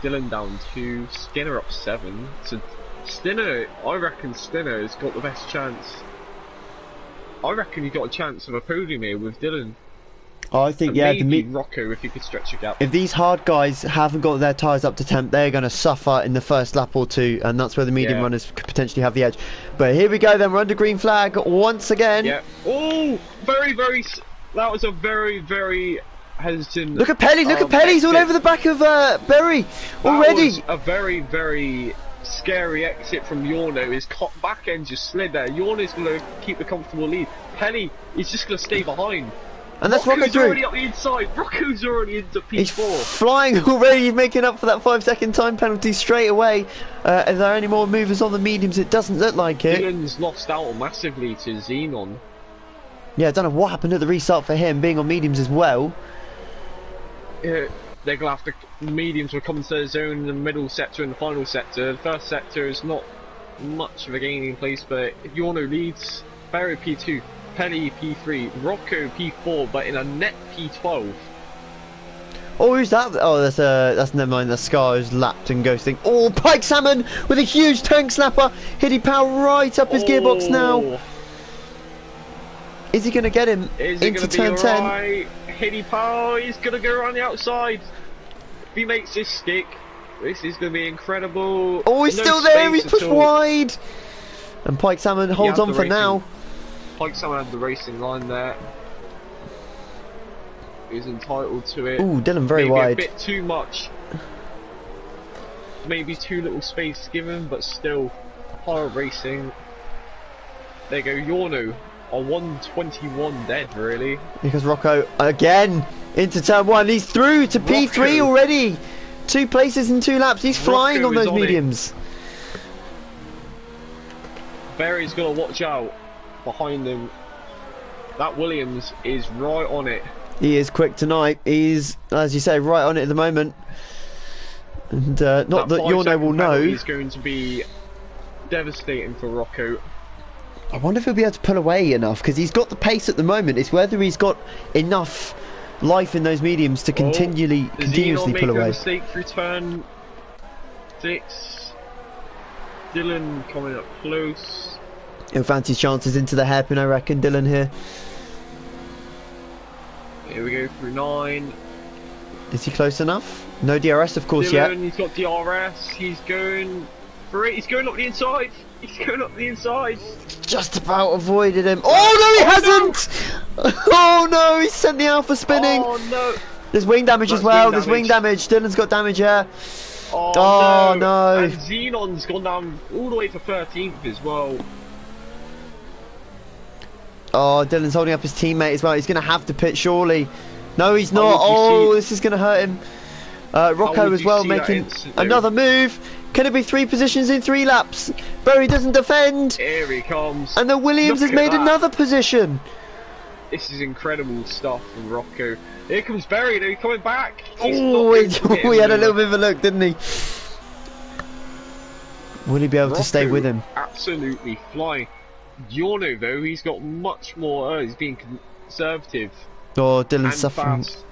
B: Dylan down 2. Skinner up 7. So Stinner, I reckon Stinner has got the best chance. I reckon he got a chance of a podium here with Dylan.
A: I think,
B: And
A: yeah,
B: maybe Rocco if he could stretch a gap.
A: if these hard guys haven't got their tyres up to temp, they're going to suffer in the first lap or two, and that's where the medium
B: Yeah.
A: runners could potentially have the edge. But here we go then, we're under green flag once again.
B: Yeah. Oh, that was a very hesitant.
A: Look at Pelly, look at Pelly, he's all
B: exit.
A: over the back of Berry already.
B: That was a very scary exit from Yorno. His back end just slid there. Yorno's going to keep the comfortable lead. Pelly, he's just going to stay behind.
A: And that's Rocco
B: Rocco's
A: through.
B: already up the inside. Rocco's already into P4.
A: He's flying already, making up for that 5-second time penalty straight away. Are there any more movers on the mediums? It doesn't look like it.
B: Dylan's lost out massively to Xenon.
A: Yeah, I don't know what happened at the restart for him, being on mediums as well.
B: They're going to have to. Mediums will come into the zone in the middle sector and the final sector. The first sector is not much of a gaining place, but Yorno leads. Barry P2, Penny P3, Rocco P4, but in a net P12.
A: Oh, who's that? Oh, that's never mind. The Scar is lapped and ghosting. Oh, Pike Salmon with a huge tank slapper, hitting power right up his gearbox now. Is he going to get him into turn 10?
B: Right? Hitty power, he's going to go around the outside. If he makes this stick, this is going to be incredible.
A: Oh, he's
B: No
A: still there.
B: space
A: He's pushed
B: at all.
A: wide, and Pike Salmon holds on for now.
B: Pike Salmon had the racing line there. He's entitled to it.
A: Ooh, Dylan very
B: Maybe
A: wide.
B: a bit too much. Maybe too little space given, but still hard racing. There you go, Yorno on 121 dead, really.
A: Because Rocco again into turn 1. He's through to P3
B: Rocco.
A: already. 2 places in 2 laps. He's flying
B: Rocco
A: on
B: is
A: those
B: on it.
A: mediums.
B: Barry's got to watch out behind him. That Williams is right on it.
A: He is quick tonight. He's, as you say, right on it at the moment. And not that Yorno will know.
B: He's going to be devastating for Rocco.
A: I wonder if he'll be able to pull away enough, because he's got the pace at the moment. It's whether he's got enough life in those mediums to continuously pull away.
B: A mistake through turn 6. Dylan coming up close.
A: He'll fancy his chances into the hairpin, I reckon, Dylan here.
B: Here we go through 9.
A: Is he close enough? No DRS, of course,
B: Dylan,
A: yet.
B: he's got DRS. He's going for it. He's going up the inside. He's going up the inside.
A: Just about avoided him. Oh no, he hasn't! Oh no, he sent the alpha spinning.
B: Oh no.
A: There's wing damage
B: That's
A: as well.
B: wing
A: There's wing damage. Dylan's got damage here.
B: Oh,
A: no.
B: And Xenon's gone down all the way to 13th as well.
A: Oh, Dylan's holding up his teammate as well. He's going to have to pit, surely. No, he's not.
B: would you
A: Oh,
B: see-
A: this is going to hurt him. Rocco
B: would
A: as
B: you
A: well
B: see that
A: making
B: instant, though?
A: another move. Can it be 3 positions in 3 laps? Berry doesn't defend.
B: Here he comes.
A: And the Williams
B: Look
A: has
B: at
A: made
B: that.
A: another position.
B: This is incredible stuff from Rocco. Here comes Berry, though, coming back. He's
A: Oh,
B: not going to get
A: we
B: him
A: had a
B: over.
A: little bit of a look, didn't he? Will he be able to stay
B: Rocco
A: with him?
B: Absolutely flying. Giorno, though, he's got much more. He's being conservative
A: Oh, Dylan's
B: and
A: suffering.
B: fast.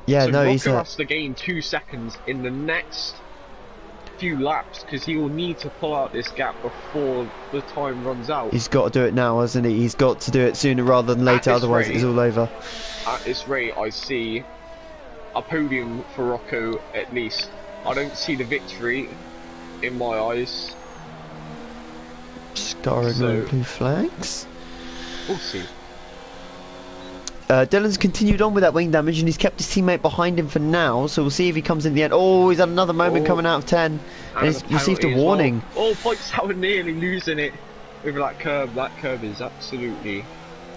A: Yeah,
B: So
A: no,
B: Rocco
A: he's
B: has to gain 2 seconds in the next few laps because he will need to pull out this gap before the time runs out.
A: he's got to do it now, hasn't he? He's got to do it sooner rather than later,
B: this
A: otherwise
B: rate-
A: it's all over.
B: At this rate, I see a podium for Rocco at least. I don't see the victory in my eyes.
A: Scarring
B: So-
A: on blue flags.
B: We'll see.
A: Dylan's continued on with that wing damage and he's kept his teammate behind him for now, so we'll see if he comes in the end. Oh, he's had another moment
B: Oh.
A: coming out of 10 and he's
B: a
A: received a
B: penalty as
A: warning.
B: well. Oh, Pike's out nearly losing it over that curb. That curb is absolutely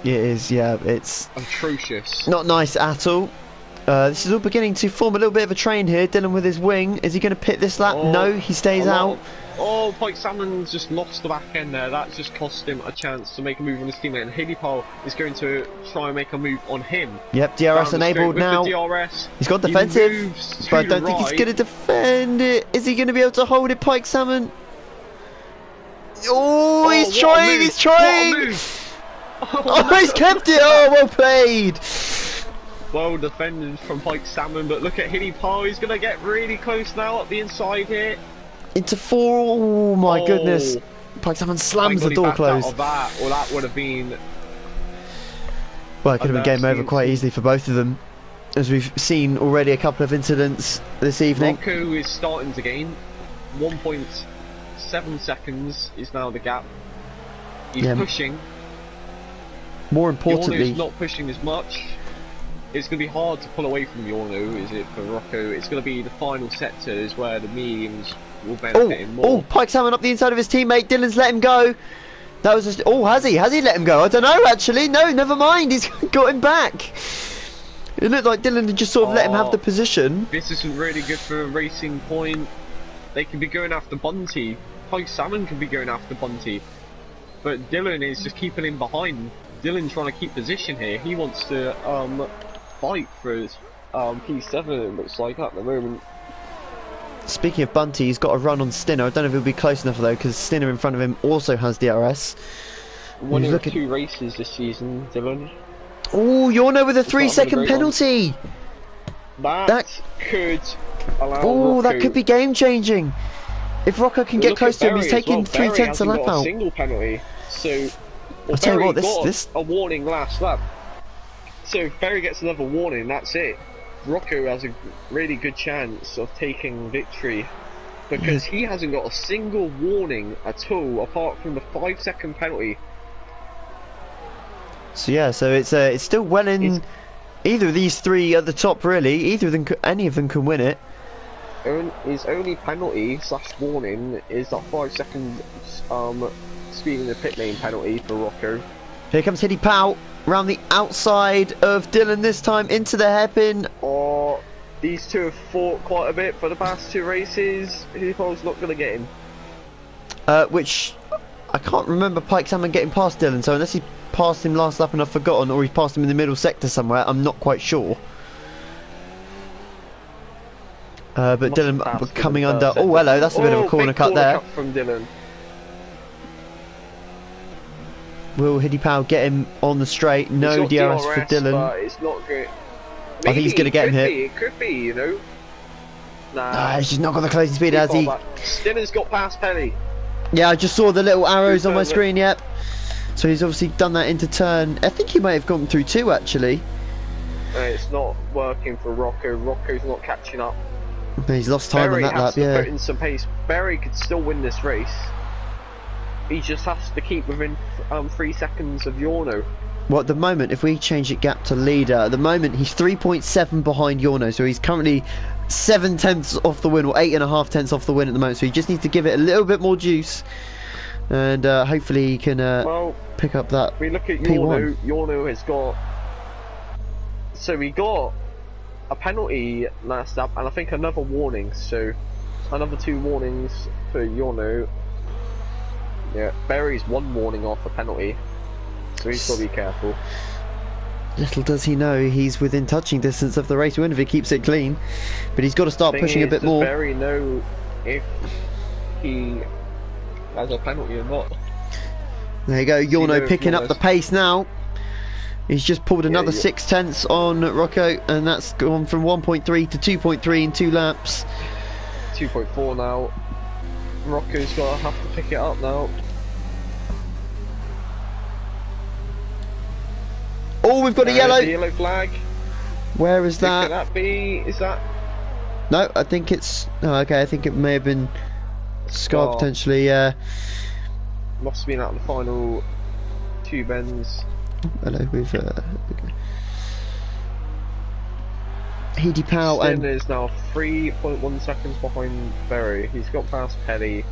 A: It is, yeah, it's
B: atrocious.
A: not nice at all. This is all beginning to form a little bit of a train here. Dylan with his wing. Is he going to pit this lap?
B: Oh,
A: No, he stays out.
B: Oh, Pike Salmon's just lost the back end there. That's just cost him a chance to make a move on his teammate. And Hidipal is going to try and make a move on him.
A: Yep, DRS enabled now.
B: DRS,
A: he's got defensive, but I don't think he's going to defend it. Is he going to be able to hold it, Pike Salmon? Oh, he's trying, he's trying! Oh, he's kept it! Oh, well played!
B: Well defended from Pike Salmon, but look at Hidipal. He's going to get really close now up the inside here.
A: Into 4, oh my goodness. Pike Salmon slams the door closed.
B: Well, that would have been...
A: Well, it could have been game over quite easily for both of them. As we've seen already a couple of incidents this evening.
B: Rocco is starting to gain. 1.7 seconds is now the gap. He's pushing.
A: More importantly...
B: Yorno's not pushing as much. It's going to be hard to pull away from Yorno, is it, for Rocco? It's going to be the final sectors where the mediums will benefit him more.
A: Oh, Pike Salmon up the inside of his teammate. Dylan's let him go. That was just... Oh, has he? Has he let him go? I don't know, actually. No, never mind. He's got him back. It looked like Dylan had just sort of let him have the position.
B: This isn't really good for a Racing Point. They can be going after Bunty. Pike Salmon can be going after Bunty. But Dylan is just keeping him behind. Dylan's trying to keep position here. He wants to fight for his P7, it looks like, at the moment.
A: Speaking of Bunty, he's got a run on Stinner. I don't know if he'll be close enough though, because Stinner in front of him also has DRS.
B: Winner of 2 races this season, Dylan.
A: Oh, Yorno with a 3-second penalty.
B: That could allow
A: Oh, that could be game changing. If Rocco can get close to him, he's taking 3/10 a lap out.
B: Single penalty, so
A: I'll tell you what, this
B: a warning last lap. So if Barry gets another warning, that's it. Rocco has a really good chance of taking victory because he hasn't got a single warning at all apart from the 5-second penalty.
A: So yeah, so it's still well in. Either of these 3 at the top, really. Either of them, any of them can win it.
B: His only penalty / warning is that 5-second speed in the pit lane penalty for Rocco.
A: Here comes Hidipal around the outside of Dylan this time into the hairpin.
B: Oh, these two have fought quite a bit for the past 2 races. Hidipal's not going to get him.
A: Which I can't remember Pike Salmon getting past Dylan, so unless he passed him last lap and I've forgotten, or he passed him in the middle sector somewhere, I'm not quite sure. But Dylan coming under. Oh, hello, that's a bit of a corner cut there.
B: From Dylan.
A: Will Hidipal get him on the straight? No DRS for Dylan.
B: But it's not good.
A: I think he's going to get him here.
B: It could be, you know.
A: Nah, he's just not got the closing speed, has he?
B: Dylan's got past Pelly.
A: Yeah, I just saw the little arrows on my screen, yep. So he's obviously done that into turn. I think he may have gone through 2, actually.
B: It's not working for Rocco. Rocco's not catching up.
A: He's lost time on that lap, yeah.
B: Put in some pace. Barry could still win this race. He just has to keep within 3 seconds of Yorno.
A: Well, at the moment, if we change it gap to leader, at the moment he's 3.7 behind Yorno, so he's currently 7/10 off the win, or 8.5 off the win at the moment. So he just needs to give it a little bit more juice, and hopefully he can pick up that.
B: We look at
A: P1.
B: Yorno has got. So we got a penalty last lap, and I think another warning. So another 2 warnings for Yorno. Yeah, Barry's 1 warning off a penalty, so he's got to be careful.
A: Little does he know he's within touching distance of the race win if he keeps it clean, but he's got to start pushing a bit more.
B: Does Barry know if he has a penalty or not?
A: There you go, Yorno picking up the pace now. He's just pulled another 6/10 on Rocco, and that's gone from 1.3 to 2.3 in 2 laps.
B: 2.4 now. Rocco's got to have to pick it up now.
A: Oh, we've got a yellow.
B: The yellow flag.
A: Where is that?
B: Could that be? Is that?
A: No, I think it's. Oh, okay, I think it may have been Scar potentially.
B: Must have been at the final 2 bends.
A: Hello, we've. Hidipal and
B: is now 3.1 seconds behind Berry. He's got past Pelly.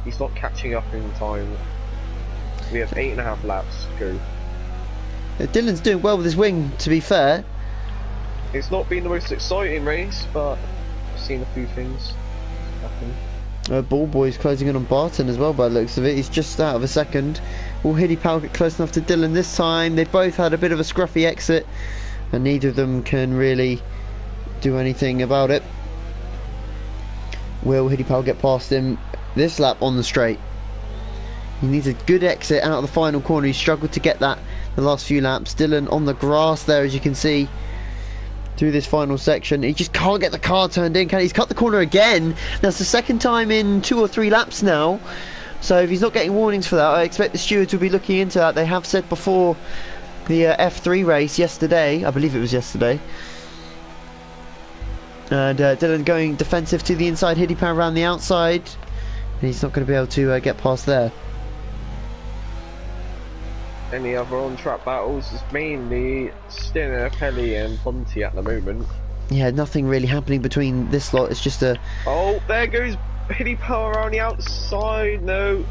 B: He's not catching up in time. We have 8.5 laps to go.
A: Dylan's doing well with his wing, to be fair.
B: It's not been the most exciting race, but I've seen a few things happen.
A: Ball Boy's closing in on Barton as well by the looks of it. He's just out of a second. Will Hiddy Powell get close enough to Dylan this time? They both had a bit of a scruffy exit and neither of them can really do anything about it. Will Hiddy Powell get past him this lap on the straight? He needs a good exit out of the final corner. He struggled to get that the last few laps. Dylan on the grass there, as you can see, through this final section. He just can't get the car turned in, can he? He's cut the corner again. That's the second time in 2 or 3 laps now. So if he's not getting warnings for that, I expect the stewards will be looking into that. They have said before the F3 race yesterday, I believe it was yesterday. And Dylan going defensive to the inside, Hiddy Powell around the outside. And he's not going to be able to get past there.
B: Any other on-track battles is mainly Stinner, Pelly and Bunty at the moment.
A: Yeah, nothing really happening between this lot. It's just a...
B: Oh, there goes Hiddy Powell around the outside. No.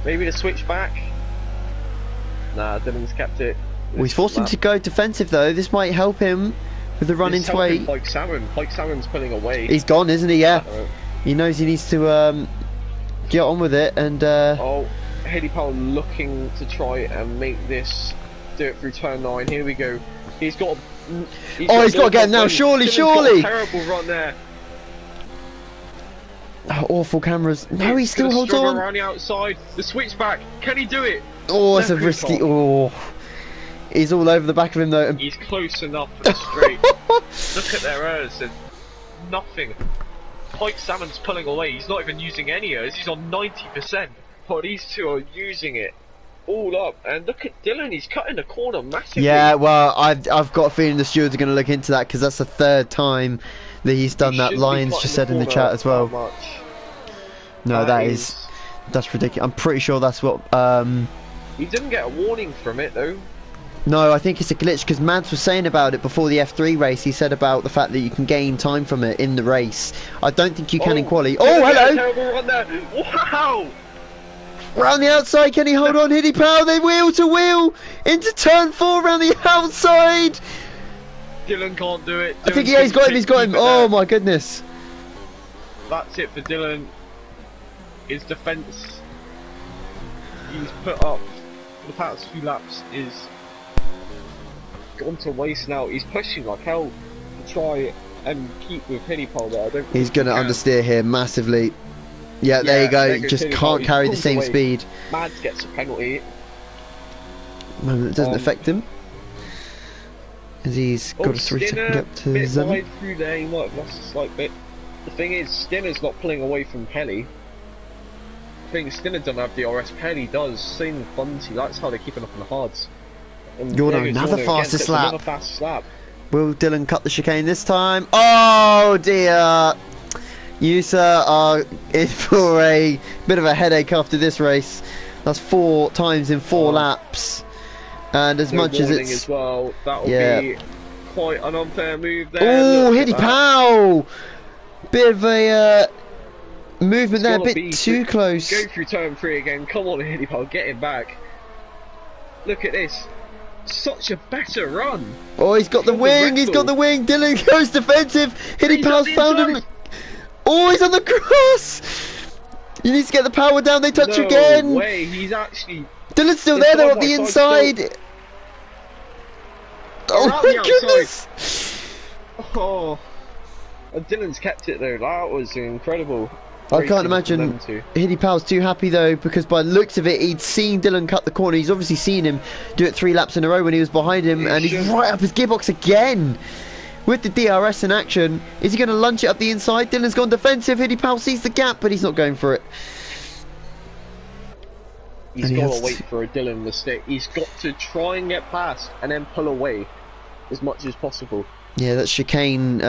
B: Maybe the switchback. Nah, Dylan's kept it.
A: Well, he's forced him to go defensive though. This might help him with the run into weight.
B: Like Salmon's pulling away.
A: He's gone, isn't he? Yeah. He knows he needs to get on with it and...
B: Oh, Hiddy Powell looking to try and make this do it through turn 9. Here we go. He's got to get him now. Surely. Got a terrible run there.
A: Oh, awful cameras. No, he still holds on.
B: Around the outside. The switchback. Can he do it?
A: Oh, it's a risky. Oh, he's all over the back of him though.
B: He's close enough for the straight. Look at their errors. There's nothing. Pike Salmon's pulling away. He's not even using any errors. He's on 90%. But these two are using it all up. And look at Dylan. He's cutting the corner massively.
A: Yeah, well, I've got a feeling the stewards are going to look into that because that's the 3rd time that he's done that. Lions just said in the chat as well. No, that's ridiculous. I'm pretty sure that's what.
B: He didn't get a warning from it though.
A: No, I think it's a glitch because Mads was saying about it before the F3 race. He said about the fact that you can gain time from it in the race. I don't think you can in quali. Oh, hello!
B: Terrible run there. Wow!
A: Round the outside, can he hold on? Hiddy Powell, they wheel to wheel into turn 4 round the outside.
B: Dylan can't do it.
A: I think he's got him. Oh my goodness.
B: That's it for Dylan. His defence he's put up for the past few laps is gone to waste now. He's pushing like hell to try and keep with Hiddy Powell there. I don't think
A: he's going to understeer here massively. Yeah, there you go. Just can't carry the same speed.
B: Mads gets a penalty.
A: It doesn't affect him. As he's got a 3 second gap to Zen.
B: Through there, he might have lost a slight bit. The thing is, Stinner's not pulling away from Pelly. I think Stinner doesn't have DRS, Pelly does. Same with Bunty, that's how they're keeping up on the hards. And
A: You're another fastest lap.
B: Another fast lap.
A: Will Dylan cut the chicane this time? Oh dear! You, sir, are in for a bit of a headache after this race. That's 4 times in 4 laps. And as much as it's...
B: as well. That'll be quite an unfair move there.
A: Oh, Hiddy Powell! Bit of a movement there, a bit too close.
B: Go through turn 3 again. Come on, Hiddy Powell, get him back. Look at this. Such a better run.
A: Oh, he's got the wing, he's got the wing. Dylan goes defensive. Hiddy Powell's found him. Oh, he's on the cross! He needs to get the power down, they touch again!
B: No way, he's actually...
A: Dylan's still there, they're on the inside! Oh my goodness!
B: Oh, and Dylan's kept it though, that was incredible.
A: I can't imagine Hiddy Powell's too happy though, because by the looks of it, he'd seen Dylan cut the corner. He's obviously seen him do it 3 laps in a row when he was behind him, and he's right up his gearbox again! With the DRS in action, is he going to lunge it up the inside? Dylan's gone defensive. Hiddy Powell sees the gap, but he's not going for it.
B: He's got to wait for a Dylan mistake. He's got to try and get past and then pull away as much as possible.
A: Yeah, that chicane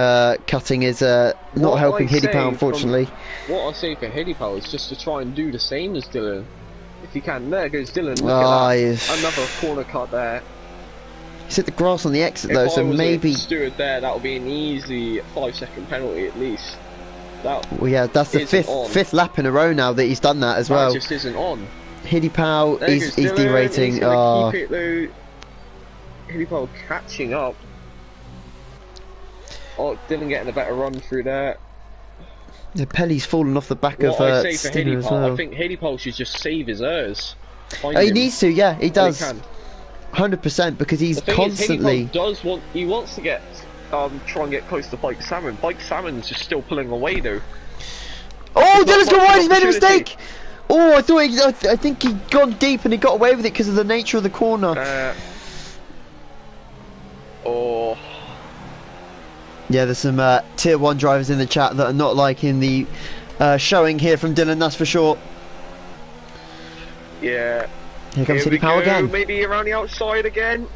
A: cutting is not helping Hiddy Powell, unfortunately.
B: What I say for Hiddy Powell is just to try and do the same as Dylan. If he can. There goes Dylan. Look at that. Another corner cut there.
A: He's hit the grass on the exit though, so maybe...
B: Stewart there, that would be an easy 5-second penalty at least.
A: Well, yeah, that's the fifth lap in a row now that he's done that as well.
B: That just isn't on.
A: Hiddy Powell, he's derating.
B: Keep it though. Hiddy Powell catching up. Oh, Dylan getting a better run through there.
A: Yeah, Pelly's fallen off the back
B: What
A: of
B: I say for
A: Stinner as
B: Haley
A: well.
B: I think Haley Pole should just save his errors.
A: He needs to, yeah, he does.
B: He can.
A: 100% because he's
B: The thing
A: constantly.
B: is, Haley Pole wants to get, try and get close to Bike Salmon. Bike Salmon's just still pulling away though.
A: Oh,
B: It's
A: Dylan's
B: not
A: gone
B: much
A: wide. He's made a
B: opportunity.
A: mistake. Oh, I think he'd gone deep and he got away with it because of the nature of the corner.
B: Oh.
A: Yeah, there's some tier 1 drivers in the chat that are not liking the showing here from Dylan, that's for sure.
B: Yeah.
A: Here comes
B: Here
A: City
B: we
A: Power
B: go.
A: again.
B: Maybe around the outside again.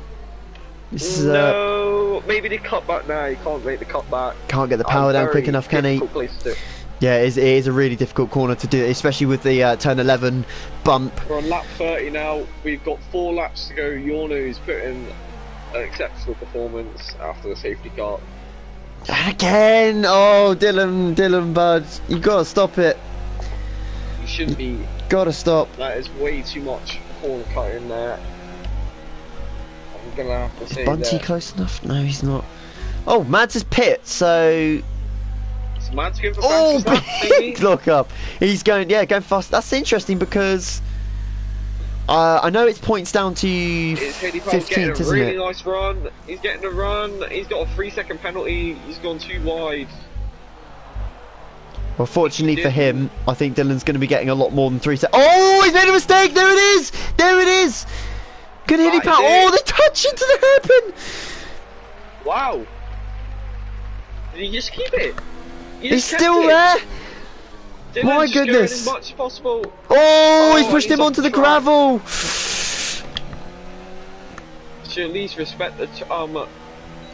A: This is,
B: No, maybe the cut back now. He can't make the cut back.
A: can't get the power down quick enough, can he?
B: Place to do it.
A: Yeah, it is a really difficult corner to do, especially with the turn 11 bump.
B: We're on lap 30 now. We've got 4 laps to go. Yorno's put in an exceptional performance after the safety car.
A: Again! Oh, Dylan, bud, you gotta stop it.
B: You shouldn't be.
A: Gotta stop.
B: That is way too much corner cut in there. I'm gonna have to say
A: Bunty
B: that.
A: close enough? No, he's not. Oh, Mads is pit, so.
B: Is Mads going for
A: Oh,
B: fastest lap, maybe?
A: big look up. He's going fast. That's interesting because I know it's points down to
B: It's Haley Powell getting
A: 15th,
B: a
A: isn't
B: really
A: it?
B: nice run. He's getting a run. He's got a 3-second penalty. He's gone too wide.
A: Well, fortunately for him, I think Dylan's going to be getting a lot more than 3 seconds. Oh, he's made a mistake. There it is. There it is. Good Haley
B: That is
A: Powell.
B: it.
A: Oh, the touch into the hairpin.
B: Wow. Did he just keep it? He
A: He's
B: just kept
A: still
B: it.
A: there.
B: Dylan's
A: My
B: just going
A: goodness.
B: as much as possible.
A: Oh, he's
B: and
A: pushed him
B: off
A: onto the
B: track.
A: gravel.
B: Should at least respect the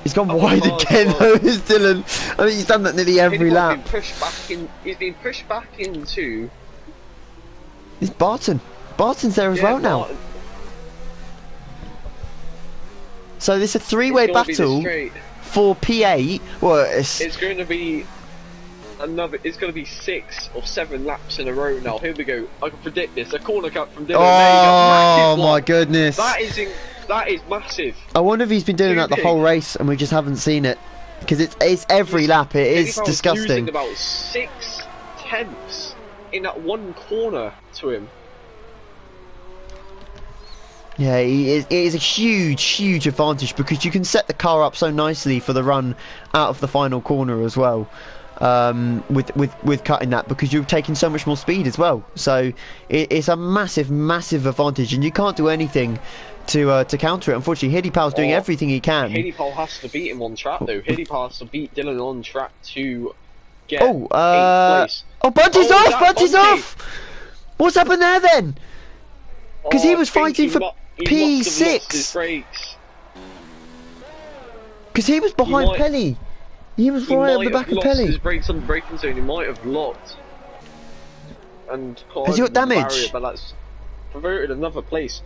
A: He's gone
B: Oh,
A: wide
B: oh,
A: again,
B: oh.
A: though, is Dylan. I mean, he's done that nearly every
B: Haley Powell's
A: lap.
B: been pushed back in. He's been pushed back into.
A: It's Barton. Barton's there as well now.
B: Martin.
A: So there's a three-way
B: It's gonna be this
A: battle
B: straight.
A: for P8. Well,
B: It's going to be another. It's going to be 6 or 7 laps in a row now. Here we go. I can predict this. A corner cut from Dylan.
A: oh
B: There you go. Massive
A: my
B: one.
A: goodness.
B: That is massive.
A: I wonder if he's been doing
B: Too
A: that the
B: big.
A: whole race and we just haven't seen it. Because it's every lap. It is
B: Haley Powell's
A: disgusting.
B: losing about 6 tenths in that one corner to him.
A: Yeah, it is a huge advantage because you can set the car up so nicely for the run out of the final corner as well. With cutting that because you're taking so much more speed as well. So it's a massive advantage, and you can't do anything to counter it. Unfortunately, Hiddy Pal's doing everything he can.
B: Haley Powell has to beat him on track though. Haley Powell has to beat Dylan on track to get
A: Oh,
B: 8th place.
A: oh, Bunty's
B: Oh,
A: off!
B: that
A: Bunty's
B: Bunty.
A: off! What's happened there then? Because he
B: Oh,
A: was
B: I think
A: fighting for
B: he must have lost his
A: P6.
B: brakes.
A: Because he was behind
B: might-
A: Pelly. He was
B: He
A: right at
B: might
A: the back
B: have
A: of
B: lost
A: Pelly.
B: his brakes on the braking zone. He might have locked. And
A: Has he got
B: climbed the
A: damage?
B: barrier, but that's perverted another place.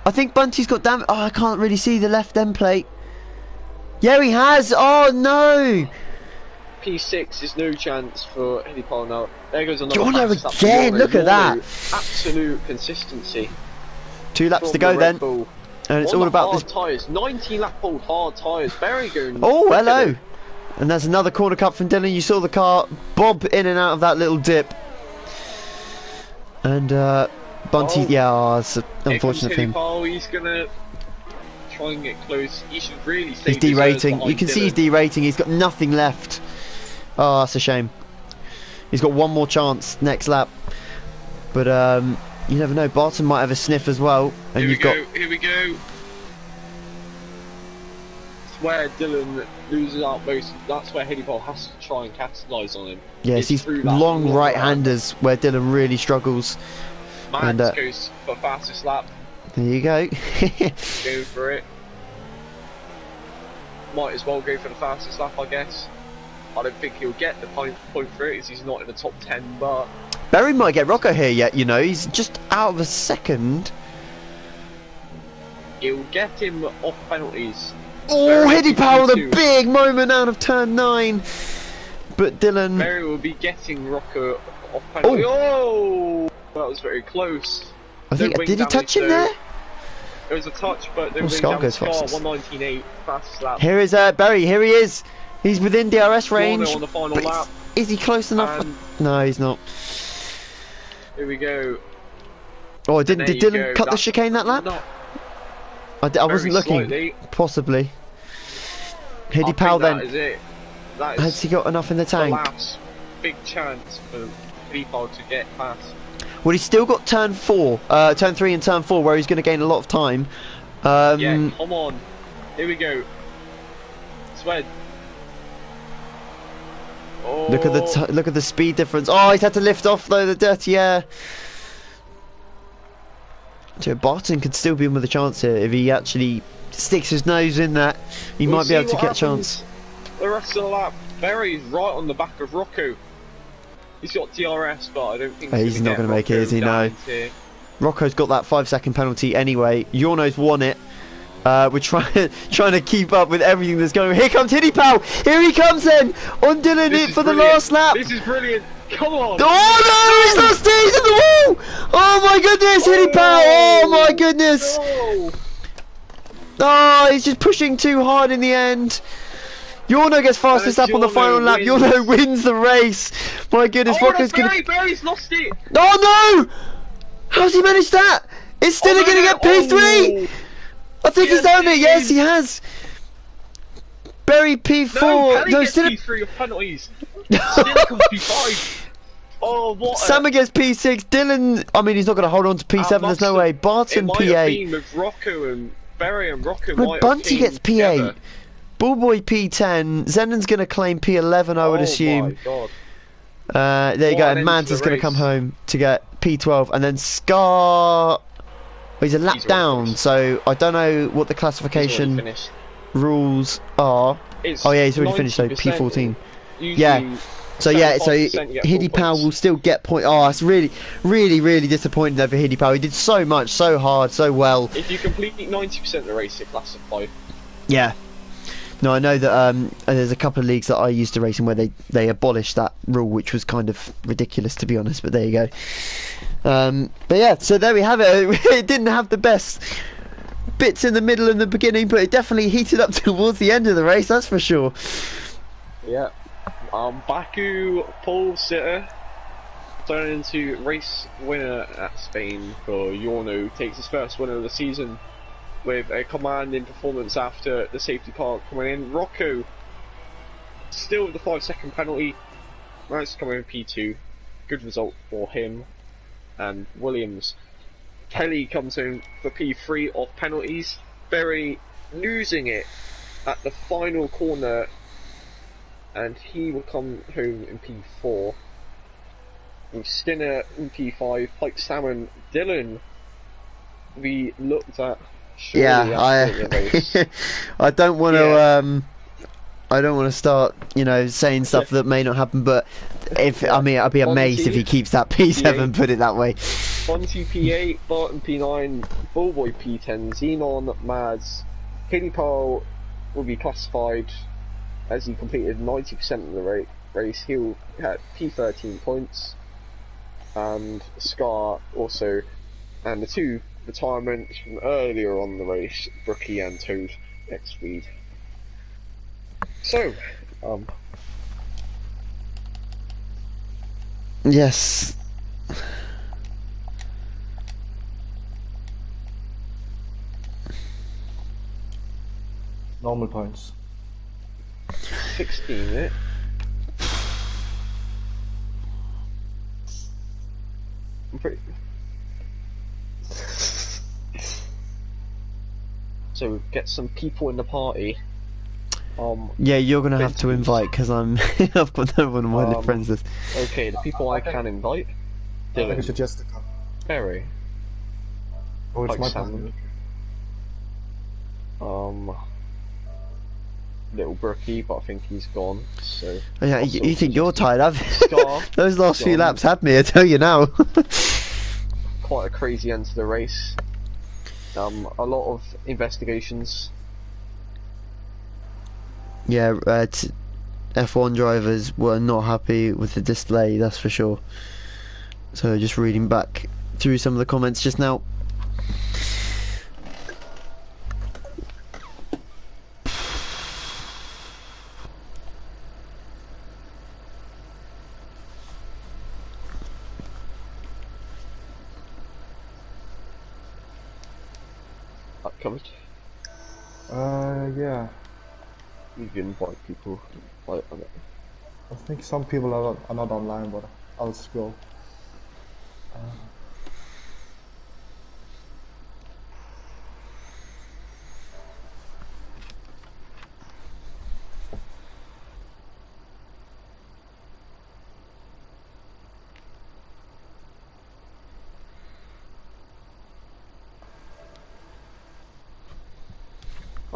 A: I think Bunty's got damage. Oh, I can't really see the left end plate. Yeah, he has. Oh no!
B: P6 is no chance for Haley Powell now. There goes another
A: Jorno
B: fast lap for
A: again,
B: Jorno.
A: look at that.
B: Absolute consistency.
A: 2 laps
B: from
A: to go
B: the
A: then,
B: Red Bull.
A: and it's
B: On
A: all
B: the
A: about
B: hard
A: this.
B: tyres, 19 lap old hard tyres. Barry going.
A: Oh,
B: quicker
A: hello!
B: than-
A: And there's another corner cut from Dylan. You saw the car bob in and out of that little dip. And Bunty,
B: Oh.
A: yeah, it's unfortunate for
B: Haley
A: him.
B: Powell, he's gonna try and get close. He should really save
A: He's
B: his errors
A: derating. You
B: behind
A: can see he's
B: Dylan.
A: derating. He's got nothing left. Oh, that's a shame. He's got one more chance next lap. But you never know. Barton might have a sniff as well. And
B: Here we
A: you've got
B: go, here we go. It's where Dylan loses out most. That's where Haley Powell has to try and capitalise on him.
A: yes,
B: It's
A: these
B: through that
A: long
B: long
A: right-handers where Dylan really struggles.
B: Mads
A: And,
B: goes for fastest lap.
A: There you go.
B: Go for it. Might as well go for the fastest lap, I guess. I don't think he'll get the point for it, as he's not in the top 10, but
A: Berry might get Rocco here yet. You know, he's just out of a second.
B: it'll get him off penalties.
A: Oh,
B: Berry
A: Hiddy
B: will be
A: Powell, the
B: P2.
A: big moment out of turn 9. But Dylan.
B: Berry will be getting Rocco off penalty. Oh! That was very close.
A: I think
B: No wing
A: did he touch him
B: damage,
A: there?
B: There was a touch, but no
A: Oh,
B: wing
A: Scar
B: damage.
A: goes
B: Scar,
A: fastest.
B: 119.8, fastest lap.
A: Here is Berry. Here he is. He's within DRS range.
B: On the final
A: but
B: lap.
A: Is he close enough?
B: And
A: No, he's not.
B: here we go.
A: Oh, did Dylan cut the
B: That's
A: chicane that lap?
B: not
A: I wasn't looking.
B: slightly.
A: Possibly.
B: I
A: Hiddy
B: think
A: Powell
B: that
A: then.
B: is it. That
A: Has
B: is
A: he got enough in the
B: the
A: tank?
B: last big chance for people to get past.
A: Well, he's still got turn 3 and turn 4 where he's going to gain a lot of time.
B: Yeah, come on. Here we go. Swed. Oh.
A: Look at the speed difference. Oh, he's had to lift off though, the dirty air. So Barton could still be in with a chance here if he actually sticks his nose in that. He might be able to get a chance.
B: The rest of the lap, Berry's right on the back of Rocco. He's got DRS, but I don't think
A: He's not going to make it, is he? No. Rocco's got that 5-second penalty anyway. Yorno's won it. We're trying to keep up with everything that's going on. Here comes Hiddy Powell. Here he comes then on Dylan it for the last lap.
B: This is brilliant. Come on.
A: Oh no, he's lost it. He's in the wall. Oh my goodness, Hiddy Powell. Oh my goodness.
B: No.
A: Oh, he's just pushing too hard in the end. Yorno gets fastest lap on the final lap. Yorno wins the race. My goodness, Rocco's gonna.
B: Berry's lost it.
A: Oh no! How's he managed that? It's still going to get P3. I think he's done it. Yes, he has. Berry P4.
B: No,
A: still
B: P3 of penalties. Still comes P5. Oh, what?
A: Sam gets P6. Dylan. I mean, he's not going to hold on to P7. There's no way. Barton
B: P8.
A: P8.
B: With Rocco and Berry and Rocco.
A: But Bunty gets P8. Bullboy P10. Zenon's going to claim P11, I would assume.
B: Oh my god.
A: There you go. And Mans is going to come home to get P12, and then Scar. He's a lap down, so I don't know what the classification rules are. Oh yeah, he's already finished. So P14. Yeah. So yeah, so Hiddy Powell will still get point. Oh, it's really, really, really disappointing there for Hiddy Powell. He did so much, so hard, so well.
B: If you complete 90% of the race, it classifies.
A: Yeah. No, I know that there's a couple of leagues that I used to race in where they abolished that rule, which was kind of ridiculous, to be honest, but there you go. But yeah, so there we have it. It didn't have the best bits in the middle and the beginning, but it definitely heated up towards the end of the race, that's for sure.
B: Yeah. Baku pole sitter turning into race winner at Spain for Yorno, takes his first win of the season with a commanding performance after the safety car coming in. Rocco, still with the 5-second penalty, managed to come in P2. Good result for him and Williams. Kelly comes in for P3 of penalties. Berry losing it at the final corner, and he will come home in P4. And Stinner in P5, Pike Salmon, Dylan. We looked at.
A: Yeah, I don't want to. I don't want to start, saying stuff that may not happen. But I'd be amazed if he keeps that P7. Put it that way.
B: Bunty P8, Barton P9, Bullboy P10, Xenon, Mads, Hiddy Powell will be classified as he completed 90% of the race. He'll have P13 points, and Scar also, and the two retirements from earlier on the race, Brookie and Toad next speed. So,
A: yes.
C: Normal points.
B: 16, eh? I'm pretty. So get some people in the party.
A: Yeah, you're gonna have to invite because I've got no one on my friends list.
B: Okay, the people I can invite.
C: I suggest
B: Berry.
C: Oh, it's my
B: Salmon. Little Brookie, but I think he's gone. So.
A: Yeah, you think you're tired? Those last few laps had me. I tell you now.
B: Quite a crazy end to the race. A lot of investigations.
A: Yeah, F1 drivers were not happy with the display, that's for sure. So just reading back through some of the comments just now.
B: That covered.
C: Yeah.
B: You can invite people. Like,
C: I think some people are not online, but I'll scroll.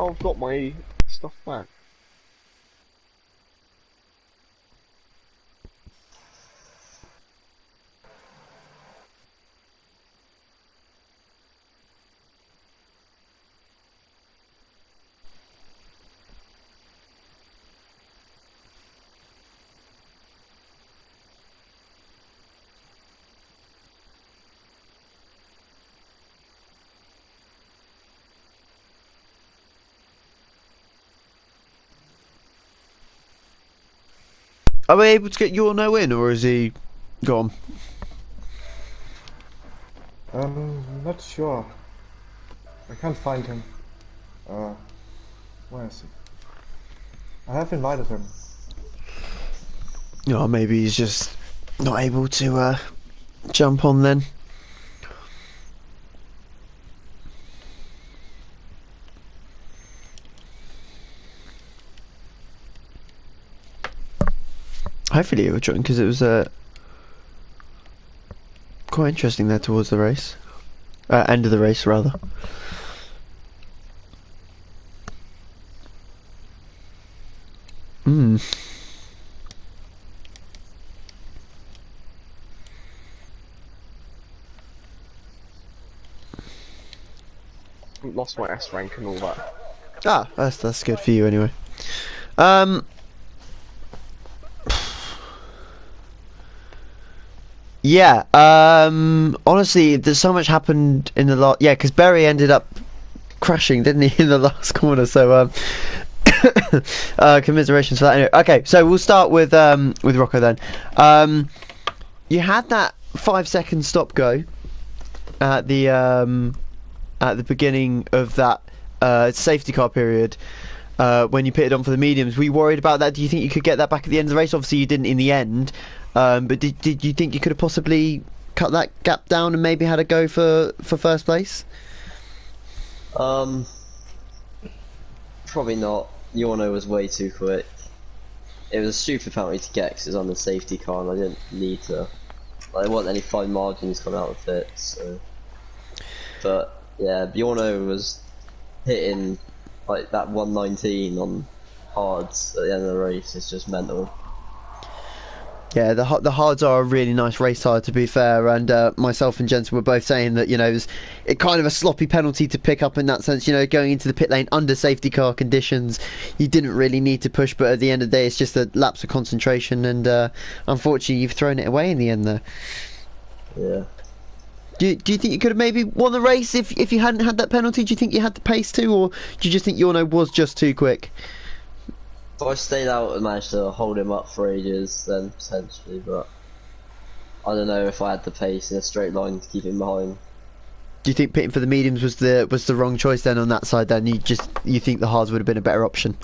B: oh, I've got my stuff back.
A: Are we able to get your no in, or is he gone?
C: Not sure. I can't find him. Where is he? I have invited him.
A: Oh, maybe he's just not able to jump on then. Hopefully he will join, because it was quite interesting there towards the race. End of the race, rather.
B: Lost my S rank and all that.
A: Ah, that's good for you anyway. Yeah, honestly, there's so much happened in the last... Yeah, because Berry ended up crashing, didn't he, in the last corner, so, commiserations for that. Anyway, okay, so we'll start with Rocco then. You had that 5-second stop go at the beginning of that safety car period when you pitted on for the mediums. Were you worried about that? Do you think you could get that back at the end of the race? Obviously, you didn't in the end. But did you think you could have possibly cut that gap down and maybe had a go for first place?
D: Probably not. Yorno was way too quick. It was a stupid penalty to get because it was on the safety car and I didn't need to. Like, there wasn't any fine margins coming out of it, so. But yeah, Yorno was hitting like that 119 on hards at the end of the race. It's just mental.
A: Yeah, the hards are a really nice race tyre, to be fair, and myself and Jensen were both saying that, you know, it kind of a sloppy penalty to pick up in that sense, you know, going into the pit lane under safety car conditions. You didn't really need to push, but at the end of the day, it's just a lapse of concentration, and unfortunately, you've thrown it away in the end there.
D: Yeah.
A: Do you think you could have maybe won the race if you hadn't had that penalty? Do you think you had the pace to, or do you just think Yorno was just too quick?
D: If I stayed out and managed to hold him up for ages, then potentially, but I don't know if I had the pace in a straight line to keep him behind.
A: Do you think pitting for the mediums was the wrong choice then on that side? Then you think the hards would have been a better option?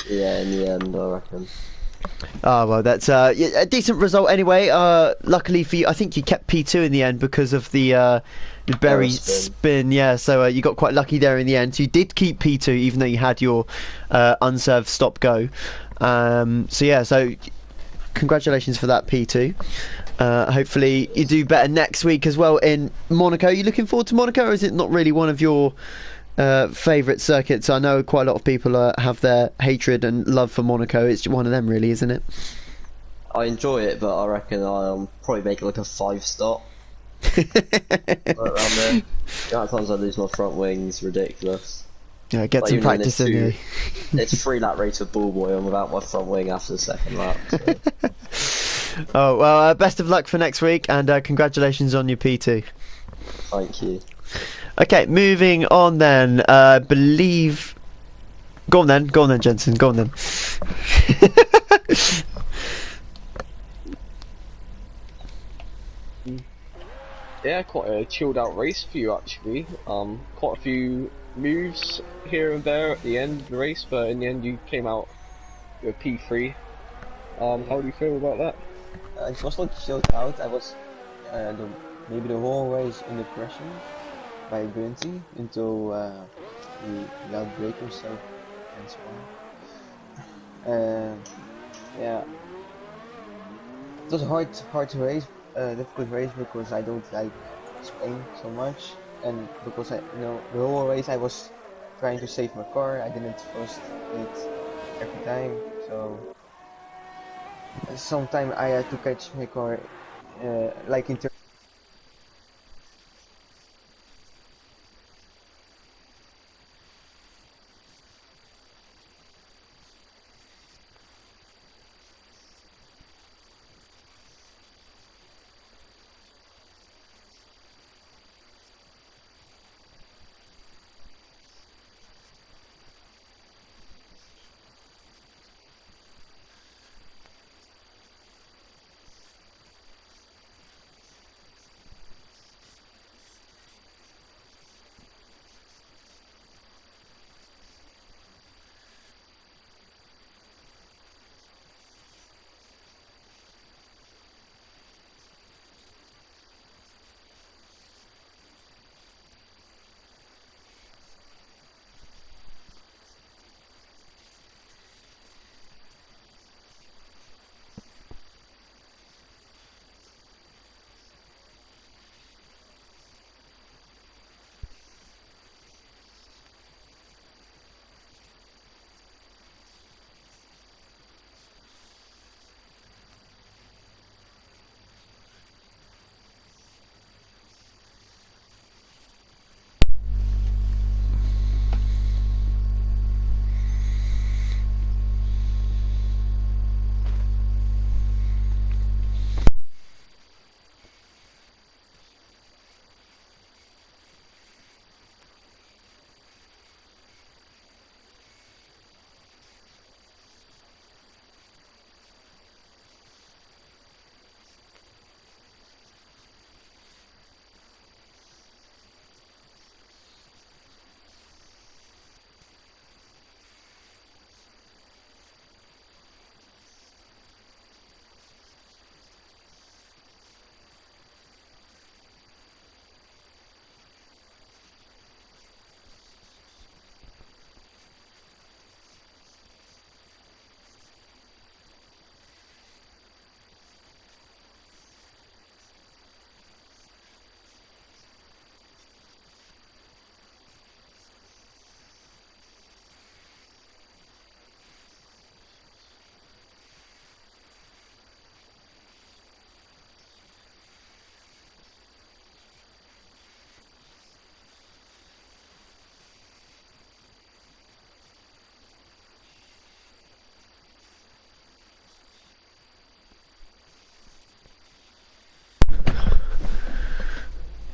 D: Yeah, in the end, I reckon.
A: Ah, well, that's a decent result anyway. Luckily for you, I think you kept P2 in the end because of the Berry spin. Yeah, so you got quite lucky there in the end. So you did keep P2 even though you had your unserved stop go. So yeah, so congratulations for that, P2. Hopefully you do better next week as well in Monaco. Are you looking forward to Monaco, or is it not really one of your favourite circuits? I know quite a lot of people have their hatred and love for Monaco. It's one of them, really, isn't it?
D: I enjoy it, but I reckon I'll probably make it like a 5-stop. Right around there. The amount of times I lose my front wings, ridiculous.
A: Yeah, get some practice in here.
D: It's a 3-lap race with Ballboy on without my front wing after the second lap. So.
A: Oh, well, best of luck for next week, and congratulations on your P2.
D: Thank you.
A: Okay, moving on then. Believe. Go on then, Jensen. Go on then.
B: Yeah, quite a chilled out race for you actually. Quite a few moves here and there at the end of the race, but in the end you came out with P3. How do you feel about that?
E: It was not chilled out. I was maybe the whole race under pressure by Bunty until he outbreak himself and so on. Yeah, it was a hard race, difficult race because I don't like Spain so much, and because the whole race I was trying to save my car. I didn't first it every time, so sometimes I had to catch my car, like in.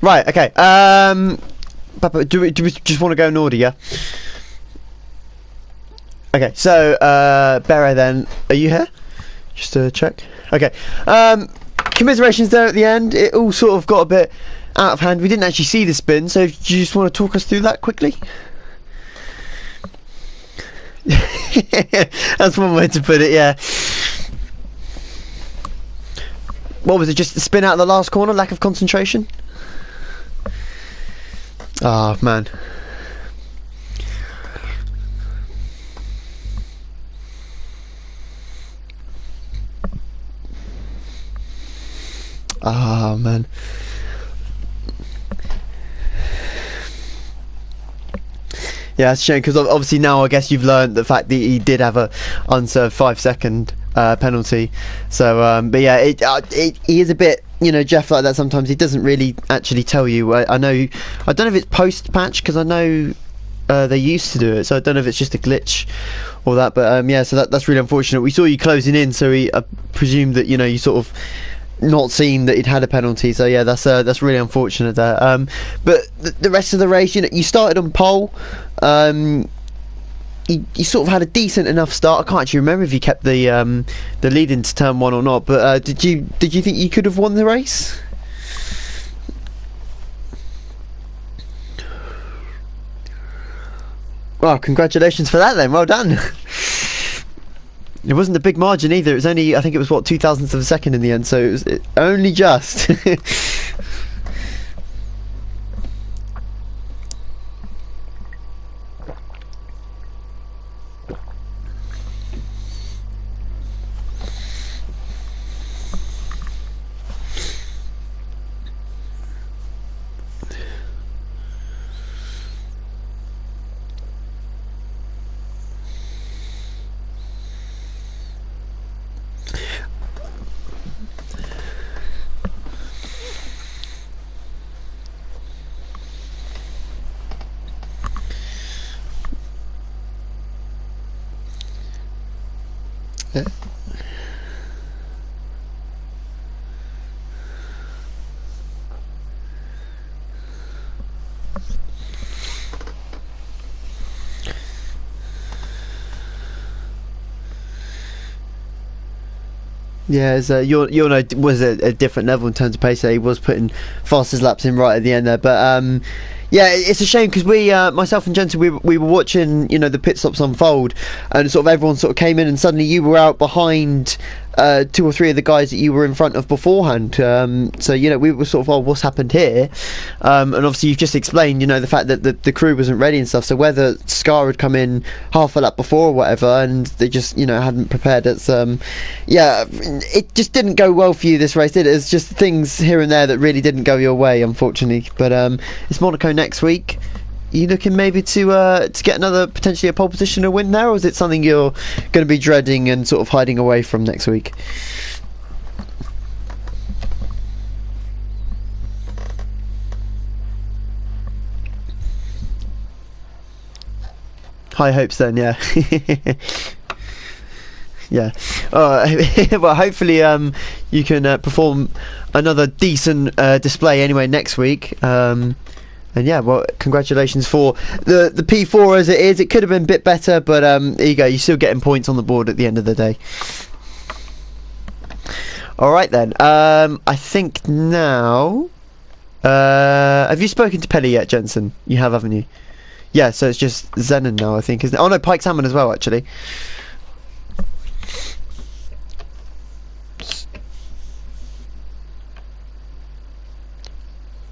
A: Right. Okay. Papa, do we just want to go in order? Yeah. Okay. So, Bere, then, are you here? Just to check. Okay. Commiserations there at the end. It all sort of got a bit out of hand. We didn't actually see the spin, so do you just want to talk us through that quickly? That's one way to put it. Yeah. What was it? Just the spin out of the last corner? Lack of concentration? Oh man. Oh man. Yeah, it's a shame because obviously now I guess you've learned the fact that he did have a unserved 5-second penalty. So, but yeah, he is a bit, Jeff like that sometimes. He doesn't really actually tell you. I don't know if it's post patch because I know they used to do it. So I don't know if it's just a glitch or that. But yeah, so that's really unfortunate. We saw you closing in, so I presumed that you sort of not seen that he'd had a penalty, so yeah, that's really unfortunate there. But the rest of the race, you started on pole. You sort of had a decent enough start. I can't actually remember if you kept the lead into turn one or not. But did you think you could have won the race? Well, congratulations for that then. Well done. It wasn't a big margin either. It was only, I think it was, what, 0.02 of a second in the end, so it was only just. Yeah, so your was a different level in terms of pace. He was putting fastest laps in right at the end there, but yeah, it's a shame because we, myself and Jensen, we were watching, you know, the pit stops unfold, and sort of everyone sort of came in, and suddenly you were out behind 2 or 3 of the guys that you were in front of beforehand. So you know, we were sort of, oh, what's happened here? And obviously you've just explained, you know, the fact that the crew wasn't ready and stuff. So whether Scar had come in half a lap before or whatever, and they just, you know, hadn't prepared. It's yeah, it just didn't go well for you this race, did it? It's just things here and there that really didn't go your way, unfortunately. But it's Monaco next week. Are you looking maybe to get another, potentially a pole position, a win there, or is it something you're going to be dreading and sort of hiding away from next week? High hopes then, yeah. Yeah. Well, hopefully you can perform another decent display anyway next week. And yeah, well, congratulations for the P4 as it is. It could have been a bit better, but there you go. You're still getting points on the board at the end of the day. All right then. I think now. Have you spoken to Pelly yet, Jensen? You have, haven't you? Yeah. So it's just Zenon now, I think. Isn't it? Oh no, Pike Salmon as well, actually.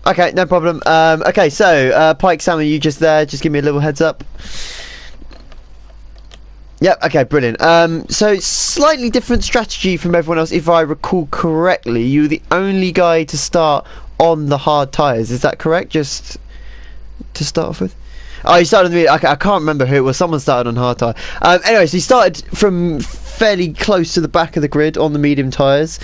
A: Okay, no problem. Okay, so Pike Salmon, you just there? Just give me a little heads up. Yep. Okay, brilliant. So slightly different strategy from everyone else, if I recall correctly. You were the only guy to start on the hard tyres. Is that correct? Just to start off with. Oh, you started on the. Okay, I can't remember who it was. Someone started on hard tyre. Anyway, so you started from fairly close to the back of the grid on the medium tyres.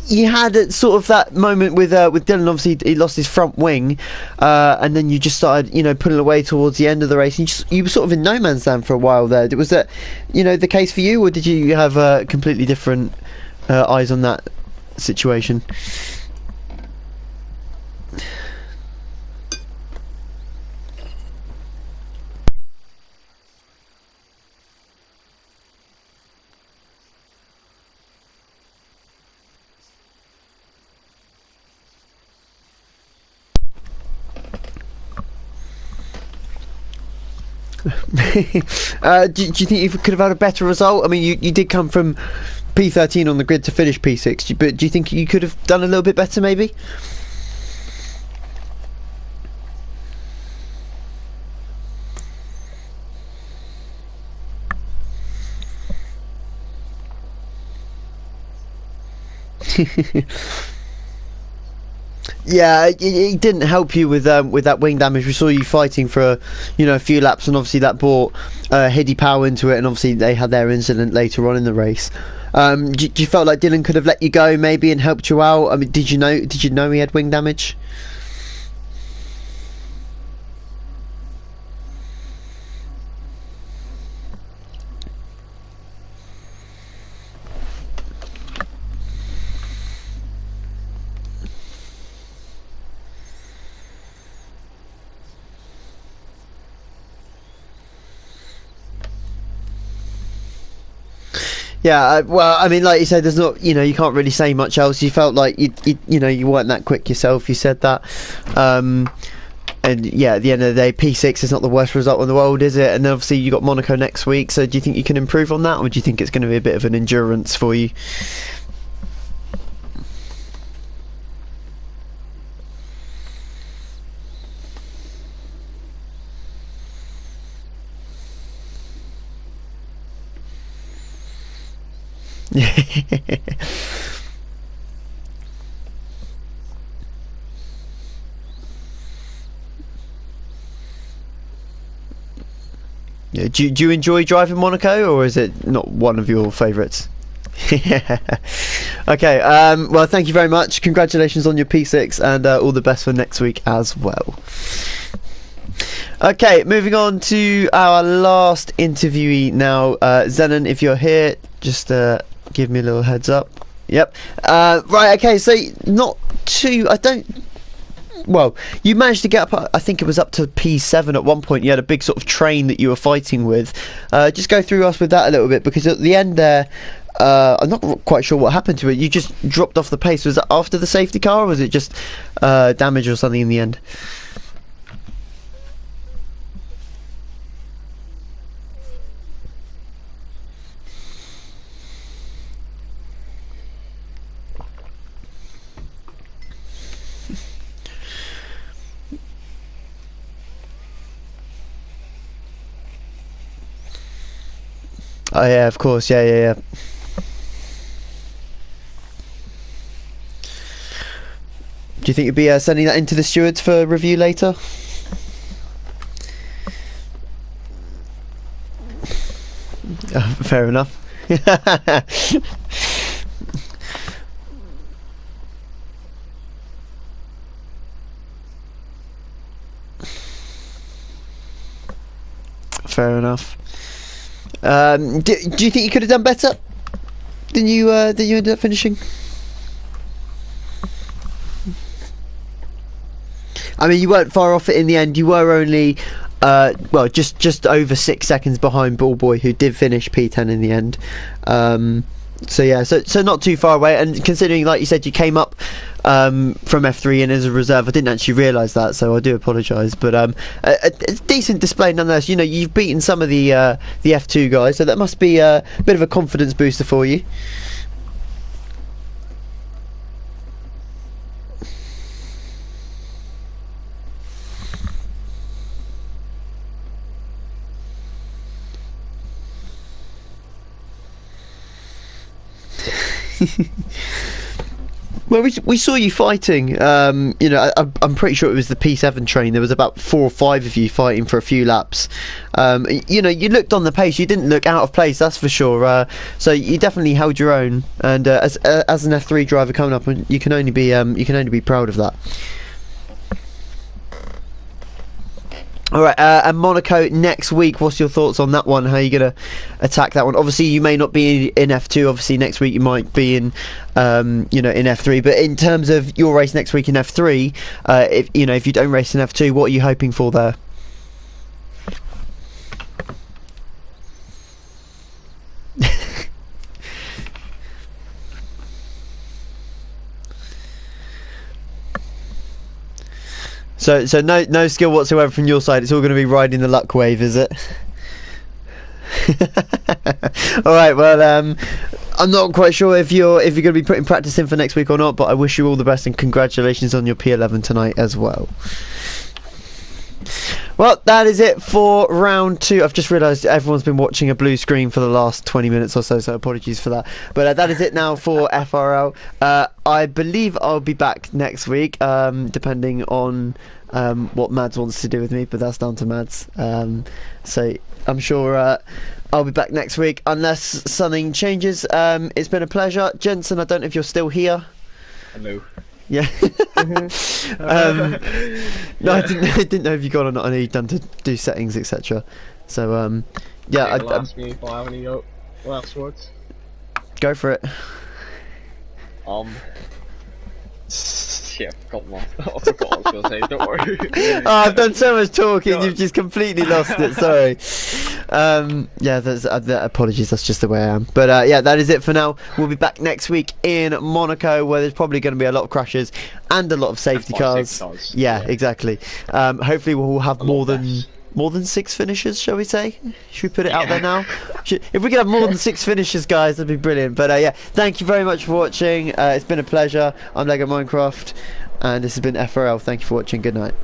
A: You had sort of that moment with Dylan. Obviously, he lost his front wing, and then you just started, you know, pulling away towards the end of the race. And you were sort of in no man's land for a while there. Was that, you know, the case for you, or did you have completely different eyes on that situation? Do you think you could have had a better result? I mean, you did come from P13 on the grid to finish P6, but do you think you could have done a little bit better, maybe? Yeah, it didn't help you with that wing damage. We saw you fighting for, you know, a few laps, and obviously that brought Hiddy Power into it, and obviously they had their incident later on in the race. Do you felt like Dylan could have let you go maybe and helped you out? I mean, did you know he had wing damage? Yeah, well, I mean, like you said, there's not, you know, you can't really say much else. You felt like you know, you weren't that quick yourself. You said that, And yeah, at the end of the day, P6 is not the worst result in the world, is it? And then obviously you got Monaco next week. So do you think you can improve on that, or do you think it's going to be a bit of an endurance for you? Yeah, do you enjoy driving Monaco, or is it not one of your favourites? Okay, well, thank you very much. Congratulations on your P6, and all the best for next week as well. Okay, moving on to our last interviewee now. Zenon, if you're here, just give me a little heads up. Yep. Right, okay, so not too... Well, you managed to get up, I think it was up to P7 at one point. You had a big sort of train that you were fighting with. Just go through us with that a little bit, because at the end there, I'm not quite sure what happened to it. You just dropped off the pace. Was that after the safety car, or was it just damage or something in the end? Oh yeah, of course, yeah. Do you think you'd be sending that into the stewards for review later? Fair enough. Fair enough. Do you think you could have done better than you ended up finishing? I mean, you weren't far off it in the end. You were only, well, just over 6 seconds behind Ballboy, who did finish P10 in the end. So yeah, so not too far away. And considering, like you said, you came up from F3 in as a reserve, I didn't actually realise that, so I do apologise. But a decent display nonetheless. You know, you've beaten some of the F2 guys, so that must be a bit of a confidence booster for you. Well, we saw you fighting. You know, I'm pretty sure it was the P7 train. There was about 4 or 5 of you fighting for a few laps. You know, you looked on the pace. You didn't look out of place, that's for sure. So you definitely held your own. And as an F3 driver coming up, you can only be proud of that. All right, and Monaco next week. What's your thoughts on that one? How are you going to attack that one? Obviously, you may not be in F2. Obviously, next week you might be in, you know, in F3. But in terms of your race next week in F3, if you know, if you don't race in F2, what are you hoping for there? So no skill whatsoever from your side. It's all going to be riding the luck wave, is it? All right. Well, I'm not quite sure if you're going to be putting practice in for next week or not. But I wish you all the best and congratulations on your P11 tonight as well. Well, that is it for round 2. I've just realised everyone's been watching a blue screen for the last 20 minutes or so apologies for that. But that is it now for FRL. I believe I'll be back next week, depending on what Mads wants to do with me, but that's down to Mads. So I'm sure I'll be back next week, unless something changes. It's been a pleasure. Jensen, I don't know if you're still here.
B: Hello.
A: Yeah. No, I didn't know if you got or not. I know you've done to do settings, etc. So yeah.
B: Ask me if I have any last words.
A: Go for it.
B: Yeah, I forgot what I was going to say. Don't worry.
A: Oh, I've done so much talking. You've just completely lost it. Sorry. Yeah, apologies, that's just the way I am. But yeah, that is it for now. We'll be back next week in Monaco, where there's probably going to be a lot of crashes and a lot of safety cars. Yeah, exactly. Hopefully we'll have more than 6 finishes, shall we say? Should we put it out there now? If we could have more than 6 finishes, guys, that'd be brilliant. But yeah, thank you very much for watching. It's been a pleasure. I'm Lego Minecraft, and this has been FRL. Thank you for watching. Good night.